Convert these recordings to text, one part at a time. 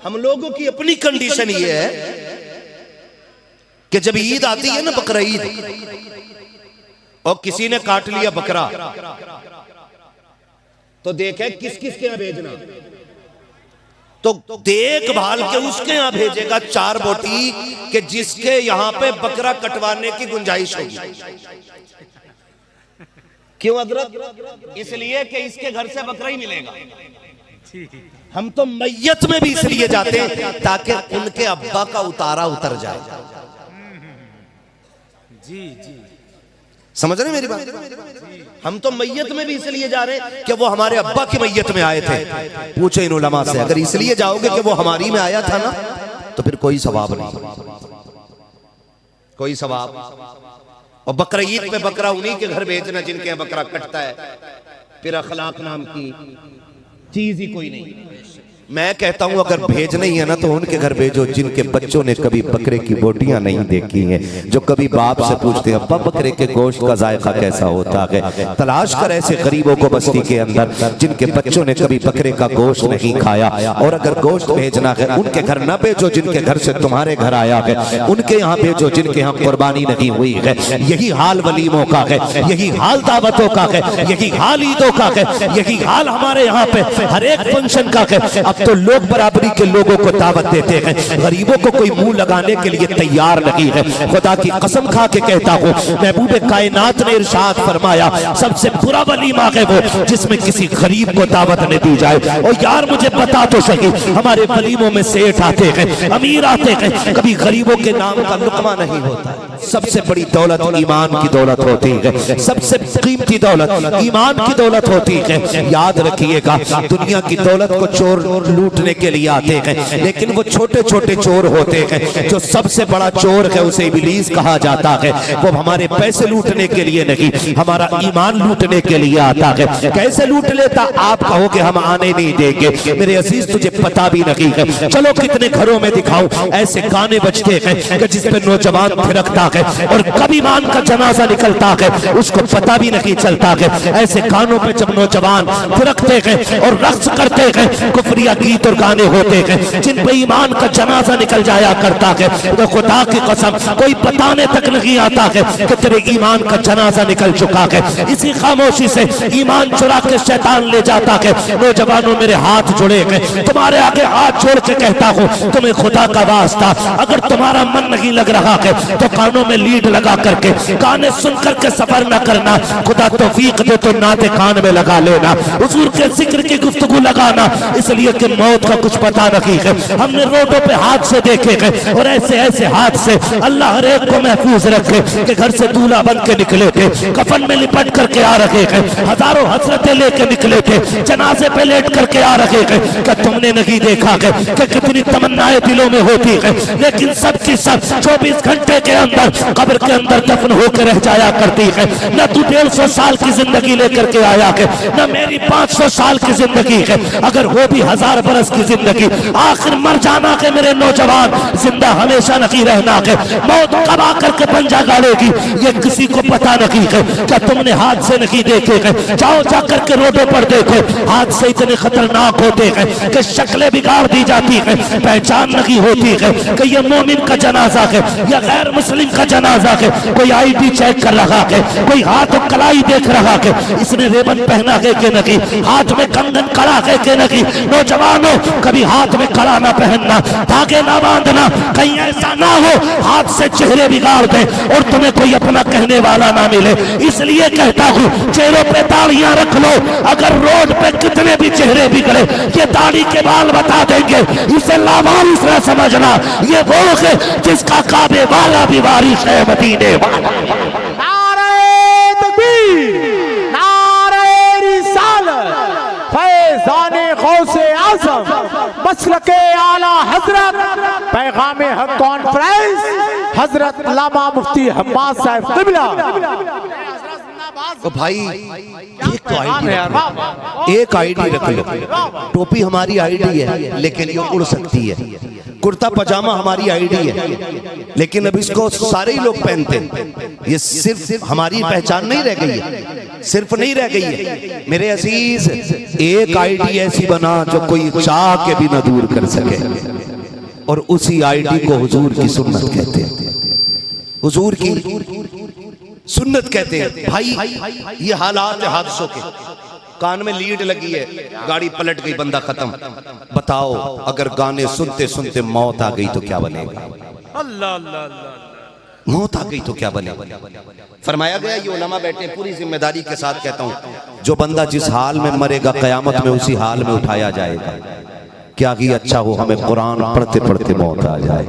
हम लोगों की अपनी कंडीशन ये है कि जब ईद आती है ना, बकरा ईद, और किसी ने काट लिया बकरा, तो देखे किस किस के यहां भेजना, तो देखभाल के उसके यहां भेजेगा 4 बोटी कि जिसके यहां पे बकरा कटवाने की गुंजाइश होगी। क्यों हजरत? इसलिए कि इसके घर से बकरा ही मिलेगा। हम तो मैयत में भी इसलिए जाते हैं ताकि उनके अब्बा का उतारा उतर जाए। जी जी, समझ रहे मेरी बात? हम तो मैयत में भी इसलिए जा रहे हैं कि वो हमारे अब्बा की मैयत में आए थे। पूछो इन उलमा से, अगर इसलिए जाओगे कि वो हमारी में आया था ना, तो फिर कोई सवाब नहीं, कोई सवाब। और बकरा ईद पे बकरा उन्हीं के घर भेजना जिनके यहाँ बकरा कटता है, फिर अखलाक नाम की चीज ही कोई नहीं। मैं कहता हूं अगर भेजना ही है ना, तो उनके घर भेजो जिनके बच्चों ने कभी बकरे की बोटियां नहीं देखी हैं, जो कभी बाप से पूछते हैं अब्बा बकरे के गोश्त का जायका कैसा होता है। तलाश कर ऐसे गरीबों को बस्ती के अंदर जिनके बच्चों ने कभी बकरे का गोश्त नहीं खाया। और अगर गोश्त भेजना है, उनके घर न भेजो जिनके घर से तुम्हारे घर आया है, उनके यहाँ भेजो जिनके यहाँ कुर्बानी नहीं हुई है। यही हाल वलीमों का है, यही हाल दावतों का है, यही हाल ईदों का है, यही हाल हमारे यहाँ पे हर एक फंक्शन का है। अब तो लोग बराबरी के लोगों को दावत देते हैं, गरीबों को कोई मुंह लगाने के लिए तैयार नहीं है। खुदा की कसम खा के कहता हूँ, महबूब कायनात ने इरशाद फरमाया सबसे बुरा वलीमा है वो जिसमें किसी गरीब को दावत न दी जाए। और यार मुझे बता तो सही, हमारे वलीमों में सेठ आते हैं, अमीर आते हैं, कभी गरीबों के नाम का लुकमा नहीं होता। सबसे बड़ी दौलत ईमान की दौलत होती है, सबसे कीमती दौलत ईमान की दौलत होती है। याद रखिएगा, दुनिया की दौलत को चोर लूटने के लिए आते हैं, लेकिन वो छोटे छोटे चोर होते हैं। जो सबसे बड़ा चोर है उसे इब्लीस कहा जाता है। वो हमारे पैसे लूटने के लिए नहीं, हमारा ईमान लूटने के लिए आता है। कैसे लूट लेता? आप कहोगे हम आने नहीं देंगे। मेरे अजीज तुझे पता भी नहीं है। चलो कितने घरों में दिखाऊं ऐसे गाने बजते हैं कि जिसपे नौजवान थिरकता है और कभी ईमान का जनाजा निकलता है उसको पता भी नहीं चलता है। ऐसे गानों पे जब नौजवान थिरकते हैं और रक्स करते हैं, कुफरिया गीत और गाने होते हैं जिन पे ईमान का जनाजा निकल जाया करता है, तो खुदा की कसम कोई बताने तक नहीं आता है कि तेरे ईमान का जनाजा निकल चुका है। इसी खामोशी से ईमान चुरा के शैतान ले जाता है। नौजवानों मेरे हाथ जुड़े हैं, तुम्हारे आगे हाथ जोड़ के कहता हूँ, तुम्हें खुदा का वास्ता अगर तुम्हारा मन नहीं लग रहा है तो कानों में लीड लगा करके गाने सुन करके सफर न करना। खुदा तौफीक दे तो नाते कान में लगा लेना, हुजूर के जिक्र की गुफ्तगू लगाना, इसलिए कि मौत का कुछ पता नहीं है। हमने रोडों पे हादसे देखे हैं और ऐसे ऐसे हादसे अल्लाह हर एक को महफूज रखे कि घर से दूल्हा बन के निकले थे, कफन में लिपट करके आ रहे हैं, हजारों हसरतें लेके निकले थे, जनाजे पे लेट करके आ रहे हैं। क्या तुमने नहीं देखा है कि कितनी तमन्नाएं दिलों में होती है, लेकिन सबकी सब 24 घंटे के अंदर कब्र के अंदर दफन होकर रह जाया करती है। न तू 150 साल की जिंदगी लेकर के आया है, न मेरी 500 साल की जिंदगी है, अगर वो भी 1000 बरस की जिंदगी। आखिर मर जाना है मेरे नौजवान, जिंदा हमेशा नहीं रहना है। मौत कब आकर के पंजा गाड़ेगी ये किसी को पता नहीं है। क्या तुमने हादसे नहीं देखे हैं? जाओ जाकर के रोडों पर देखो, हादसे इतने खतरनाक होते हैं कि शक्लें बिगाड़ दी जाती है, पहचान नहीं होती है कि ये मोमिन का जनाजा है या गैर मुस्लिम का जनाजा है। कोई आईडी चेक कर रहा है, कोई हाथ कलाई देख रहा है, इसने रेबन पहना है कि नहीं, हाथ में कंगन कड़ा है कि नहीं। नौजवानों कभी हाथ में कड़ा ना पहनना, धागे ना बांधना, कहीं ऐसा ना हो हाथ से चेहरे बिगाड़ दे और तुम्हें कोई अपना कहने वाला ना मिले। इसलिए कहता हूँ चेहरों पे दाढ़ियां रख लो, अगर रोड पे कितने भी चेहरे बिगड़े ये दाढ़ी के बाल बता देंगे। इसे लावारिस न समझना, ये वो है जिसका काबे वाला भी वारिस है, मदीने वाला। नारे तकबीर, नारे रिसालत, फैज़ाने गौसे आज़म, मसलके आला हजरत, पैगामे हक कॉन्फ्रेंस, हजरत अल्लामा मुफ्ती हम्माद साहब क़िबला। तो भाई एक तो आईडी है, एक आईडी रख लो। टोपी हमारी आईडी है लेकिन ये उड़ सकती है, कुर्ता पजामा हमारी आईडी है लेकिन अब इसको सारे ही लोग पहनते हैं। ये सिर्फ हमारी पहचान नहीं रह गई है, सिर्फ नहीं रह गई है मेरे अजीज, एक आईडी ऐसी बना जो कोई चाह के भी न दूर कर सके, और उसी आईडी को हुजूर की सुन्नत कहते हैं। हुजूर की सुन्नत कहते हैं। भाई ये हालात है हादसों के, कान में लीड लगी है, गाड़ी पलट गई, बंदा खत्म। बताओ अगर गाने सुनते सुनते मौत आ गई तो क्या बनेगा? अल्लाह अल्लाह अल्लाह, मौत आ गई तो क्या बनेगा? फरमाया गया, ये उलमा बैठे, पूरी जिम्मेदारी के साथ कहता हूं, जो बंदा जिस हाल में मरेगा कयामत में उसी हाल में उठाया जाएगा। क्या ही अच्छा हो हमें कुरान पढ़ते पढ़ते मौत आ जाए,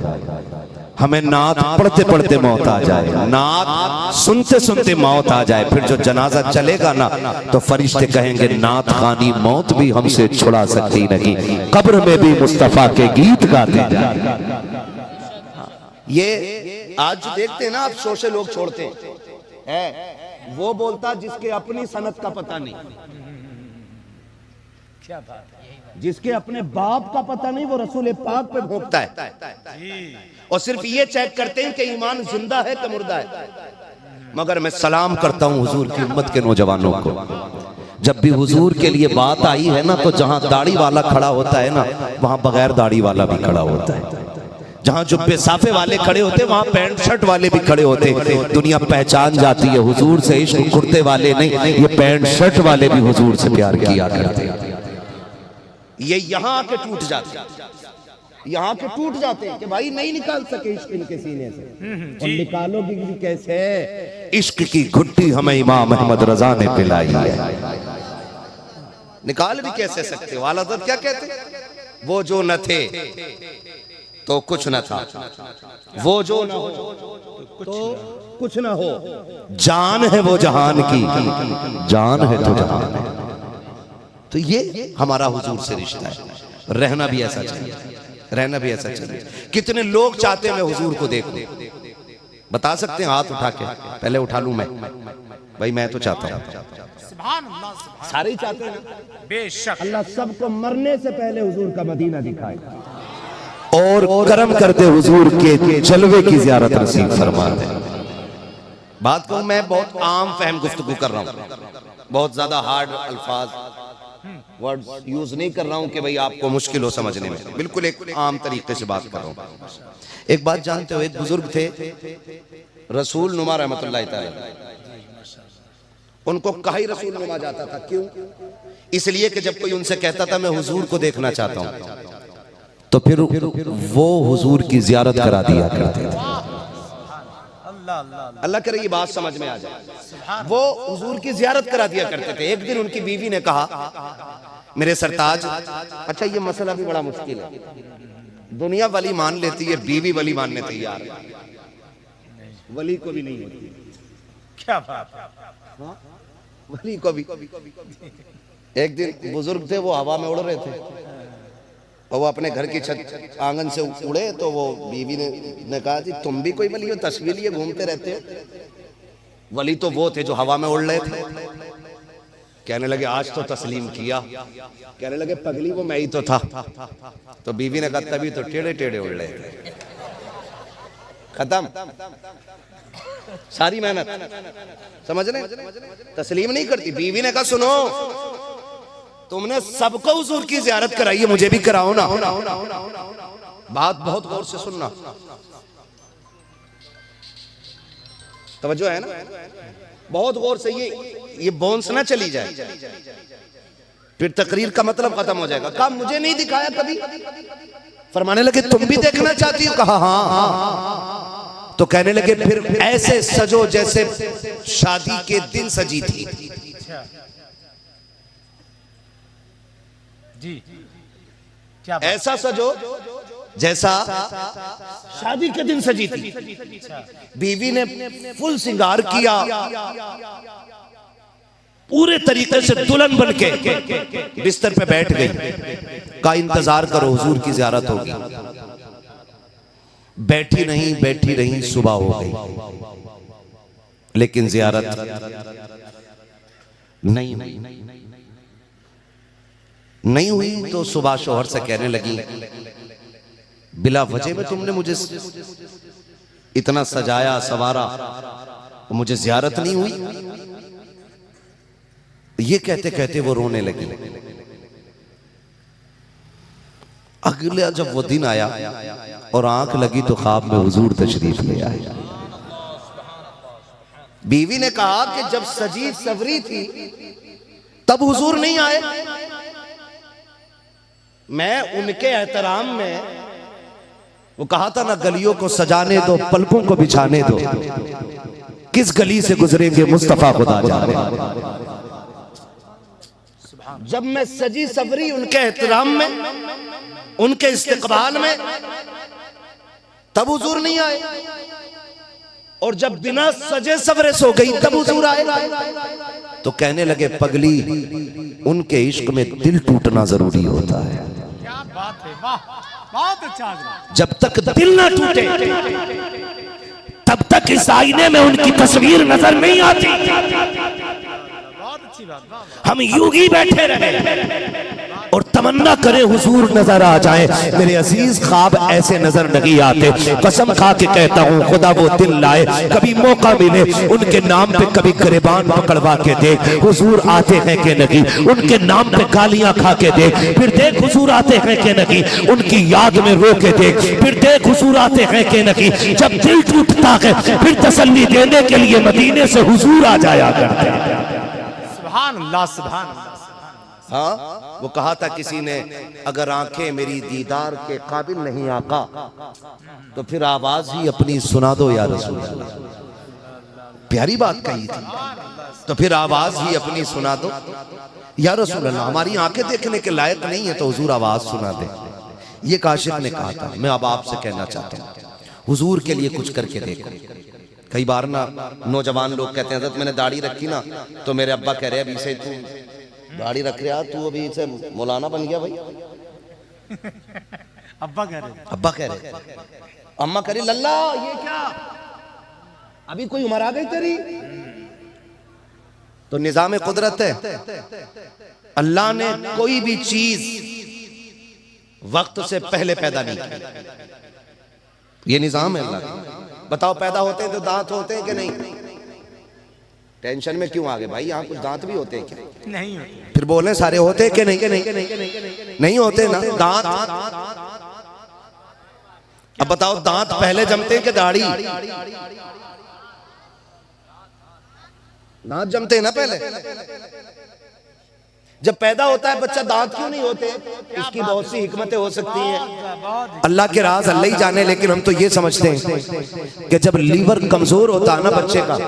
हमें नात पढ़ते पढ़ते मौत आ जाए, नात सुनते सुनते मौत आ जाए। फिर जो जनाजा चलेगा ना तो फरिश्ते कहेंगे नात खानी मौत भी हमसे छुड़ा सकती नहीं, कब्र में भी मुस्तफा के गीत गाते जाए। ये आज देखते हैं ना आप, शो से लोग छोड़ते हैं, वो बोलता जिसके अपनी सनत का पता नहीं, क्या बात है, जिसके अपने बाप का पता नहीं वो रसूल पाक पे भोंकता है, और सिर्फ ये चेक करते हैं कि ईमान जिंदा है कि मुर्दा है। मगर मैं सलाम करता हूं हुजूर की उम्मत के नौजवानों को, जब भी हुजूर के लिए बात आई है ना तो जहां दाढ़ी वाला खड़ा होता है ना वहां बगैर दाढ़ी वाला भी खड़ा होता है, जहां जुब्बे साफे वाले खड़े होते वहां पैंट शर्ट वाले भी खड़े होते। दुनिया पहचान जाती है हुजूर से इश्क कुर्ते वाले नहीं, ये पैंट शर्ट वाले भी हुजूर से प्यार किया करते। ये यहाँ आके टूट जाते, यहाँ के टूट जाते हैं कि भाई नहीं निकाल सके इश्क इनके सीने से, और निकालोगे भी कैसे? इश्क की घुट्टी हमें इमाम अहमद रजा ने पिलाई है, निकाल भी कैसे सकते हो? आला हज़रत क्या कहते? वो जो न थे तो कुछ न था, वो जो न हो तो कुछ न हो, जान है वो जहान की, जान है तो जहान है। तो ये हमारा हुजूर से रिश्ता है, रहना भी ऐसा चाहिए, रहना भी ऐसा चाहिए। कितने लोग चाहते हैं मैं हुजूर को देखूं? बता सकते हैं हाथ उठा के? पहले उठा लूं मैं, भाई मैं तो चाहता हूं, सुभान अल्लाह, सुभान सारे ही चाहते हैं, बेशक। अल्लाह सबको मरने से पहले हुजूर का मदीना दिखाए और करम करते हुजूर के जलवे की ज़ियारत नसीब फरमा दे। बात कहूं मैं बहुत आम फहम गुफ्तगू कर रहा हूं, बहुत ज्यादा हार्ड अल्फाज वर्ड्स यूज नहीं कर रहा हूं कि भाई आपको मुश्किल हो समझने में, बिल्कुल एक आम तरीके से बात कर रहा हूं। एक बात जानते हो, एक बुजुर्ग थे रसूल नुमा रहमतुल्लाह तआला, उनको कहा ही रसूल नुमा जाता था। क्यों? इसलिए कि जब कोई उनसे कहता था मैं हुजूर को देखना चाहता हूं तो फिर वो हुजूर की जियारत करा दिया करते थे। अल्लाह करे ये बात समझ में आ जाए, वो हुजूर की जियारत करा दिया करते थे। एक दिन उनकी बीवी ने कहा मेरे सरताज, अच्छा ये मसला भी बड़ा मुश्किल है, दुनिया वली मान लेती है, बीवी वली मानने तैयार है, वली को भी नहीं होती। क्या बात है, वली को भी। एक दिन बुजुर्ग थे, वो हवा में उड़ रहे थे और वो अपने घर की छत आंगन से उड़े तो वो बीवी ने कहा कि तुम भी कोई वली हो, तस्वीर लिए घूमते रहते हो? वली तो वो थे जो हवा में उड़ रहे थे। कहने लगे आज तो तस्लीम किया, कहने लगे पगली वो मैं ही तो था। तो बीवी ने कहा तभी तो टेढ़े टेढ़े उड़ रहे थे। खत्म सारी मेहनत, समझ रहे? तस्लीम नहीं करती। बीवी ने कहा सुनो, तुमने सबको हुजूर की जियारत कराई है, मुझे भी कराओ ना। बात बहुत गौर से सुनना, तवज्जो है ना, बहुत गौर से। ये बोन्स ना चली जाए, फिर तकरीर का मतलब खत्म हो जाएगा। कहा मुझे नहीं दिखाया कभी। फरमाने लगे तुम भी देखना चाहती हो? कहा हाँ। तो कहने लगे फिर ऐसे सजो जैसे शादी के दिन सजी थी। जी क्या ऐसा सजो जैसा शादी के दिन सजी थी। बीवी ने फुल सिंगार किया, पूरे तरीके से दुल्हन बन के बिस्तर पे बैठ गई। का इंतजार करो हुजूर की जियारत होगी। बैठी नहीं सुबह हो गई लेकिन जियारत नहीं हुई। तो सुबह शोहर से कहने लगी बिला वजह में तुमने मुझे इतना सजाया सवारा, मुझे जियारत नहीं हुई। ये कहते कहते वो रोने लगी। अगला जब वो दिन आया और आंख लगी तो ख्वाब में हुजूर तशरीफ ले आए। बीवी ने कहा कि जब सजी सवरी थी तब हुजूर नहीं आए। मैं उनके एहतराम में, वो कहा था ना गलियों को सजाने दो पलकों को बिछाने दो, किस गली से गुजरेंगे मुस्तफा खुदा जाने। जब मैं सजी सवरी उनके एहतराम में, उनके इस्तिकबाल में, तब हुजूर नहीं आए। और जब बिना सजे सवरे सो गई तब हुजूर आए। तो कहने लगे पगली, उनके इश्क में दिल टूटना जरूरी होता है। क्या बात है, वाह, बहुत अच्छा। जब तक दिल ना टूटे तब तक इस आईने में उनकी तस्वीर नजर नहीं आती। बहुत अच्छी बात, वाह। हम यूं ही बैठे रहे और तमन्ना करें हुजूर नजर आ जाए। मेरे अजीज, ख्वाब ऐसे नजर नहीं आते। कसम खा के कहता हूँ, खुदा वो दिल लाए, कभी मौका मिले उनके नाम पे कभी गिरबान पकड़वा के देख हुजूर आते हैं कि नहीं। उनके नाम पे गालियां खा के देख, फिर देख हुजूर आते हैं कि नहीं। उनकी याद में रो के देख, फिर देख हुजूर आते हैं कि नहीं। जब दिल टूटता है फिर तसल्ली देने के लिए मदीने से हुजूर आ जाया करते हैं। सुभान अल्लाह, सुभान अल्लाह। हाँ, वो कहा था किसी ने, अगर आंखें मेरी दीदार के काबिल नहीं आका तो फिर आवाज ही अपनी सुना दो या रसूल अल्लाह। प्यारी बात कही थी। तो फिर आवाज ही अपनी सुना दो या रसूल अल्लाह। हमारी आंखें देखने के लायक नहीं है तो हुजूर आवाज सुना दे। ये काशिफ ने कहा था। मैं अब आपसे कहना चाहता हूँ, हुजूर के लिए कुछ करके देखो। कई बार ना नौजवान लोग कहते हैं, हज़रत मैंने दाढ़ी रखी ना तो मेरे अब्बा कह रहे हैं अभी से तू दाढ़ी रख रहा, तू अभी से मौलाना बन गया भाई। अब्बा कह रहे, अब्बा कह रहे, अम्मा कह रही लल्ला ये क्या, अभी कोई उम्र आ गई तेरी। तो निजाम कुदरत है, अल्लाह ने कोई भी चीज वक्त से पहले पैदा नहीं की। ये निजाम है अल्लाह का। बताओ, पैदा होते हैं तो दांत होते हैं कि नहीं? टेंशन में क्यों आ गए भाई? यहाँ कुछ दांत भी होते हैं क्या? नहीं होते। फिर बोले सारे होते हैं कि नहीं? नहीं होते ना दांत। अब बताओ, दांत पहले जमते हैं कि दाढ़ी? दांत जमते हैं ना पहले। जब पैदा होता है बच्चा, दांत क्यों नहीं होते? इसकी बहुत सी हिकमतें हो सकती हैं, अल्लाह के राज अल्लाह ही जाने। लेकिन हम तो ये समझते हैं कि जब लीवर कमजोर होता है ना बच्चे का,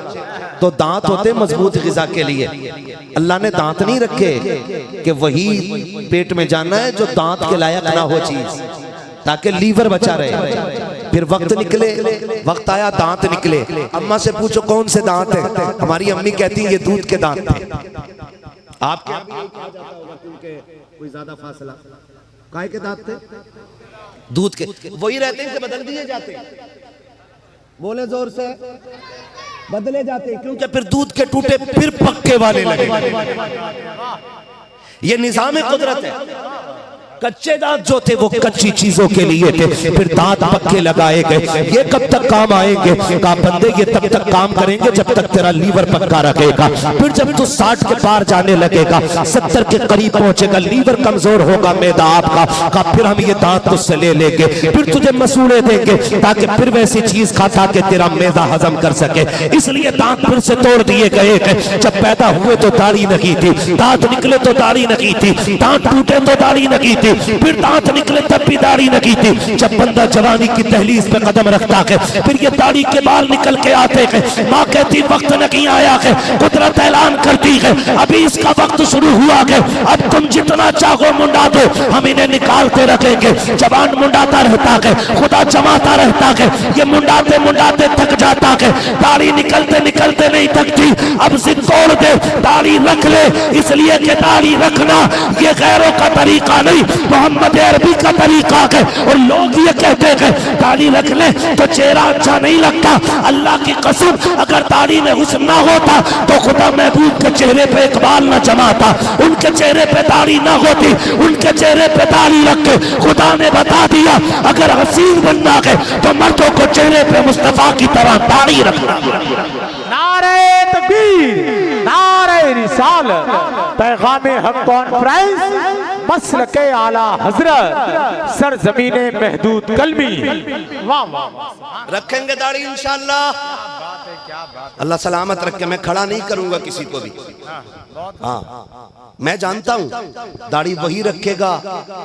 तो दांत होते मजबूत गिजा के लिए। अल्लाह ने दांत नहीं रखे कि वही पेट में जाना है जो दांत के लायक ना हो चीज, ताकि लीवर बचा रहे। फिर वक्त निकले, वक्त आया दांत निकले। अम्मा से पूछो कौन से दांत है? हमारी अम्मी कहती है ये दूध के दांत थे। आपके यहाँ भी यही कहा जाता होगा क्योंकि कोई ज्यादा फासला, काय के दांत थे? दूध के। वही रहते हैं कि बदल दिए जाते हैं? बोले जोर से, बदले जाते हैं क्योंकि फिर दूध के टूटे फिर पक्के वाले लगे। ये निजाम कुदरत है। कच्चे दांत जो थे वो कच्ची चीजों के लिए थे, फिर दांत पक्के लगाए गए। ये कब तक काम आएंगे? कहा बंदे ये तब तक काम करेंगे जब तक तेरा लीवर पक्का रखेगा। फिर जब तू 60 के पार जाने लगेगा, 70 के करीब पहुंचेगा, लीवर कमजोर होगा मैदा आपका, कहा फिर हम ये दांत तुझसे ले लेंगे, फिर तुझे मसूड़े देंगे ताकि फिर वैसी चीज खाता कि तेरा मैदा हजम कर सके। इसलिए दांत फिर से तोड़ दिए गए। जब पैदा हुए तो दाढ़ी नहीं थी, दांत निकले तो दाढ़ी नहीं थी, दांत टूटे तो दाढ़ी नहीं थी, फिर दांत निकले तब भी दाढ़ी नहीं थी। जब बंदा जवानी की दहलीज पे कदम रखता है फिर ये दाढ़ी के बाल निकल के आते हैं। माँ कहती वक्त नहीं आया है, कुदरत ऐलान करती है अभी इसका वक्त शुरू हुआ है, अब तुम जितना चाहो मुंडा दो, हम इन्हें निकालते रखेंगे। जवान मुंडाता रहता है, खुदा जमाता रहता है, ये मुंडाते मुंडाते थक जाता है, दाढ़ी निकलते निकलते नहीं थकती। अब जिद तोड़ दे, दाढ़ी रख ले, इसलिए कि दाढ़ी रखना ये गैरों का तरीका नहीं, मोहम्मद अरबी का तरीका है। और लोग ये कहते हैं दाढ़ी रख ले तो चेहरा अच्छा नहीं लगता। अल्लाह की कसम, अगर दाढ़ी में हुस्न ना होता तो खुदा महबूब के चेहरे पे एक बाल न जमाता। उनके चेहरे पे दाढ़ी ना होती, उनके चेहरे पे दाढ़ी रख के खुदा ने बता दिया अगर हसीन बनना है तो मर्दों को चेहरे पे मुस्तफा की तरह दाढ़ी रखना। नारे तकबीर, नारे रिसालत पैगाम हक कॉन्फ्रेंस मसलके आला हजरत सरजमीने महदूद कलमी। वाह वाह। रखेंगे दाढ़ी इंशाअल्लाह। बात है, क्या बात अल्लाह सलामत रखे। मैं खड़ा नहीं करूंगा किसी को भी। हाँ, मैं जानता हूं दाढ़ी वही रखेगा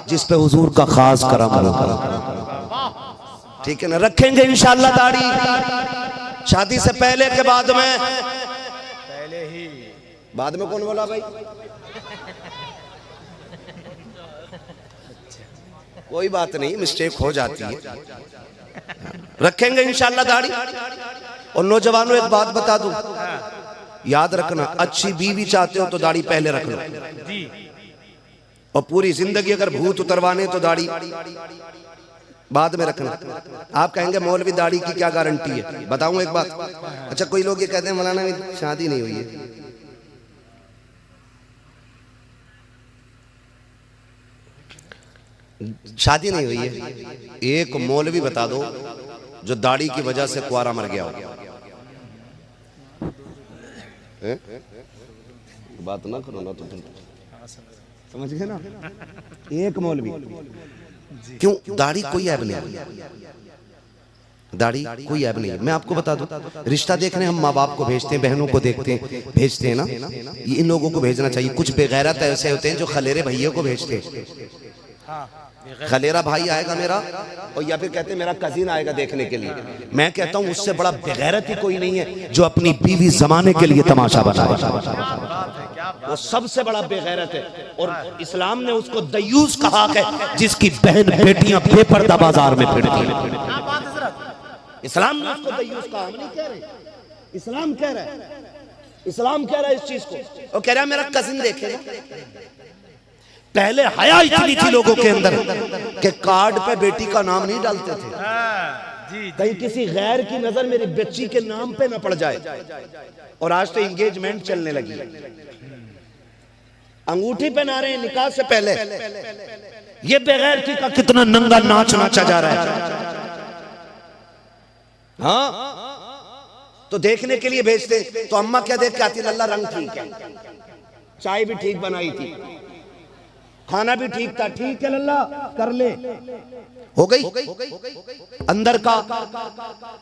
जिस पे हुजूर का खास करम होगा। ठीक है ना, रखेंगे इंशाअल्लाह दाढ़ी। शादी से पहले के बाद में, पहले ही। बाद में कौन बोला भाई? कोई बात नहीं, मिस्टेक हो जाती है। रखेंगे इंशाअल्लाह दाढ़ी। और नौजवानों एक बात बता दूं, याद रखना, अच्छी बीवी चाहते हो तो दाढ़ी पहले रख लो। और पूरी जिंदगी अगर भूत उतरवाने तो दाढ़ी बाद में रखना। आप कहेंगे मौलवी दाढ़ी की क्या गारंटी है? बताऊं एक बात। अच्छा, कोई लोग ये कहते हैं मौलाना शादी नहीं हुई है। शादी नहीं हुई है, एक मौलवी बता दो जो दाढ़ी की वजह से कुआरा मर गया हो। बात ना करो ना तो फिर समझ गए ना। एक मौलवी। क्यों? दाढ़ी कोई ऐब नहीं, दाढ़ी कोई ऐब नहीं है। मैं आपको बता दूं, रिश्ता देखने हम माँ बाप को भेजते हैं, बहनों को देखते हैं, भेजते हैं ना, ये इन लोगों को भेजना चाहिए। कुछ बेगैरत ऐसे होते हैं जो खलेरे भैया को भेजते हैं। खलेरा भाई आएगा मेरा, और या फिर कहते हैं मेरा कजिन आएगा देखने के लिए। मैं कहता हूं उससे बड़ा बेगैरत ही कोई नहीं है जो अपनी बीवी जमाने के लिए तमाशा बनाए। वो सबसे बड़ा बेगैरत है। और इस्लाम ने उसको दयूस कहा है जिसकी बहन बेटियां बेपर्दा बाजार में फिरती हैं। इस्लाम ने उसको दयूस कहा, हम नहीं कह रहे, इस्लाम कह रहा है। इस्लाम कह रहा है इस चीज को, और कह रहा है मेरा कजिन देखेगा। पहले हया इतनी थी लोगों के अंदर कि कार्ड पे बेटी का नाम नहीं डालते थे, कहीं किसी गैर की नजर मेरी बच्ची के नाम पे न पड़ जाए। और आज तो एंगेजमेंट चलने लगी, अंगूठी पहना रहे हैं निकाह से पहले। ये बेगैरती का कितना नंगा नाच नाचा जा रहा है। हाँ, तो देखने के लिए भेजते। तो अम्मा क्या देख के आती? लल्ला रंग ठीक है, चाय भी ठीक बनाई थी, खाना भी ठीक था, ठीक है लल्ला कर ले, हो गई। अंदर का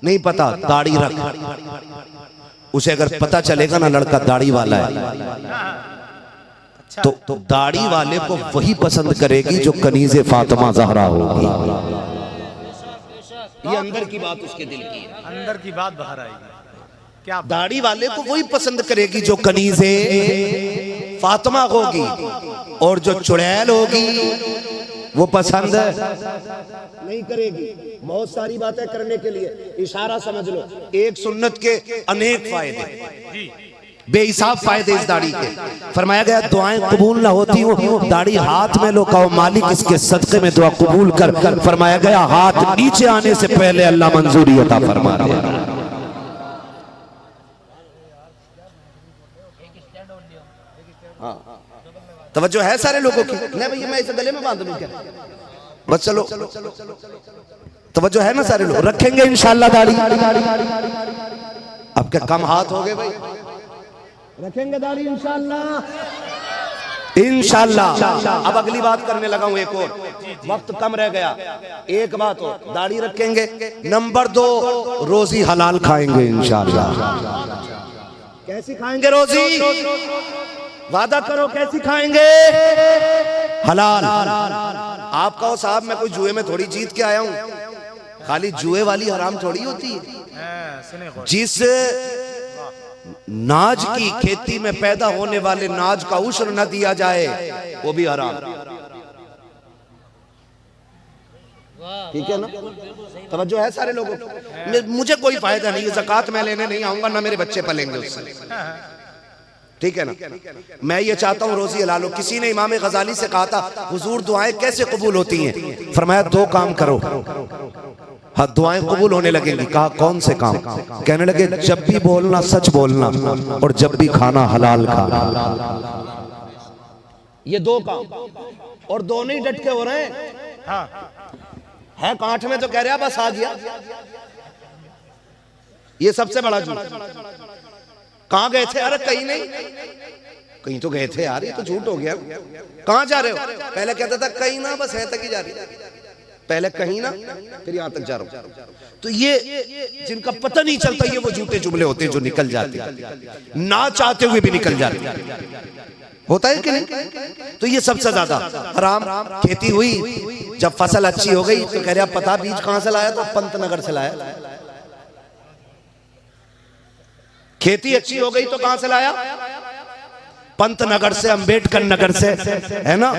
नहीं पता, दाढ़ी रख। उसे अगर पता चलेगा ना लड़का दाढ़ी वाला है, तो दाढ़ी वाले को वही पसंद करेगी जो कनीज़े फातिमा ज़हरा होगी। ये अंदर की बात उसके दिल की है, अंदर की बात बाहर आएगी। क्या दाढ़ी वाले को वही पसंद करेगी जो कनीज़े फातिमा होगी, और जो चुड़ैल होगी वो पसंद नहीं करेगी। बहुत सारी बातें करने के लिए इशारा समझ लो। एक सुन्नत के अनेक फायदे, बेहिसाब फायदे इस दाढ़ी के। फरमाया गया दुआएं कबूल ना होती हो, दाढ़ी हाथ में लो, कहो मालिक इसके सदक़े में दुआ कबूल कर। फरमाया गया हाथ नीचे आने से पहले अल्लाह मंजूरी अता फरमा दे। तवज्जो है सारे लोगों की? नहीं भैया मैं इसे गले में बांध लूं क्या? बस चलो, तवज्जो है ना सारे लोग? रखेंगे इंशाअल्लाह दाढ़ी। अब क्या कम हाथ हो गए भाई? रखेंगे दाढ़ी इंशाअल्लाह। इंशाअल्लाह। अब अगली बात करने लगा हूं, एक और, वक्त कम रह गया। एक बात हो, दाढ़ी रखेंगे। नंबर 2, रोजी हलाल खाएंगे इंशाअल्लाह। कैसी खाएंगे रोजी? वादा करो कैसी खाएंगे? हलाल। आप कहो साहब मैं कोई जुए में थोड़ी जीत के आया हूं। खाली जुए वाली हराम थोड़ी होती है। जिस नाज की खेती में पैदा होने वाले नाज का उश्र न दिया जाए वो भी हराम। ठीक है ना? तवज्जो है सारे लोगों को? मुझे कोई फायदा नहीं है, ज़कात मैं लेने नहीं आऊंगा, ना मेरे बच्चे पलेंगे उससे। ठीक है ना? मैं ये चाहता हूँ रोजी हलाल हो। किसी ने इमाम गजाली से कहा था हुजूर दुआएं कैसे कबूल होती हैं? फरमाया 2 काम करो, हाँ दुआएं कबूल होने लगेंगी। कहा कौन से काम? कहने लगे जब भी बोलना सच बोलना, और जब भी खाना हलाल खाना। ये 2 काम, और दोनों ही डट के हो रहे हैं। है कांठ में तो कह रहा बस आ गया। ये सबसे बड़ा झूठ। कहां गए थे? अरे कहीं नहीं, कहीं तो गए थे यार, ये तो झूठ हो गया। कहाँ जा रहे हो? पहले कहता था कहीं ना, बस है तक ही जा रही, पहले कहीं ना फिर यहां तक जा रहा हूं। तो ये जिनका पता नहीं चलता, ये वो झूठे जुमले होते हैं जो निकल जाते हैं, ना चाहते हुए भी निकल जाते हैं। होता है कि नहीं? तो ये सबसे ज्यादा हराम। खेती हुई, जब फसल अच्छी हो गई तो कह रहे पता बीज कहां से लाया? तो पंतनगर से लाया। खेती अच्छी हो गई तो कहां से लाया? पंतनगर से, अंबेडकर नगर से, है ना,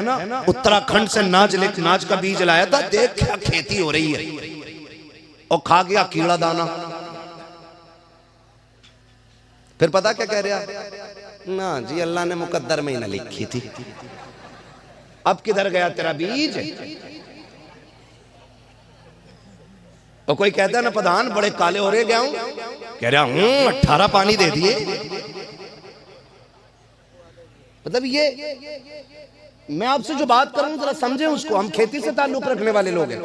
उत्तराखंड से नाज का बीज लाया था। देख क्या खेती हो रही है, और खा गया कीड़ा दाना। फिर पता क्या कह रहा? ना जी, अल्लाह ने मुकद्दर में ही ना लिखी थी। अब किधर गया तेरा बीज? और कोई कहता है ना प्रधान बड़े काले हो रहे, गया हूं, कह रहा हूं 18 पानी दे दिए। मतलब ये मैं आपसे जो बात करूं जरा समझें उसको। हम खेती से ताल्लुक रखने वाले लोग हैं।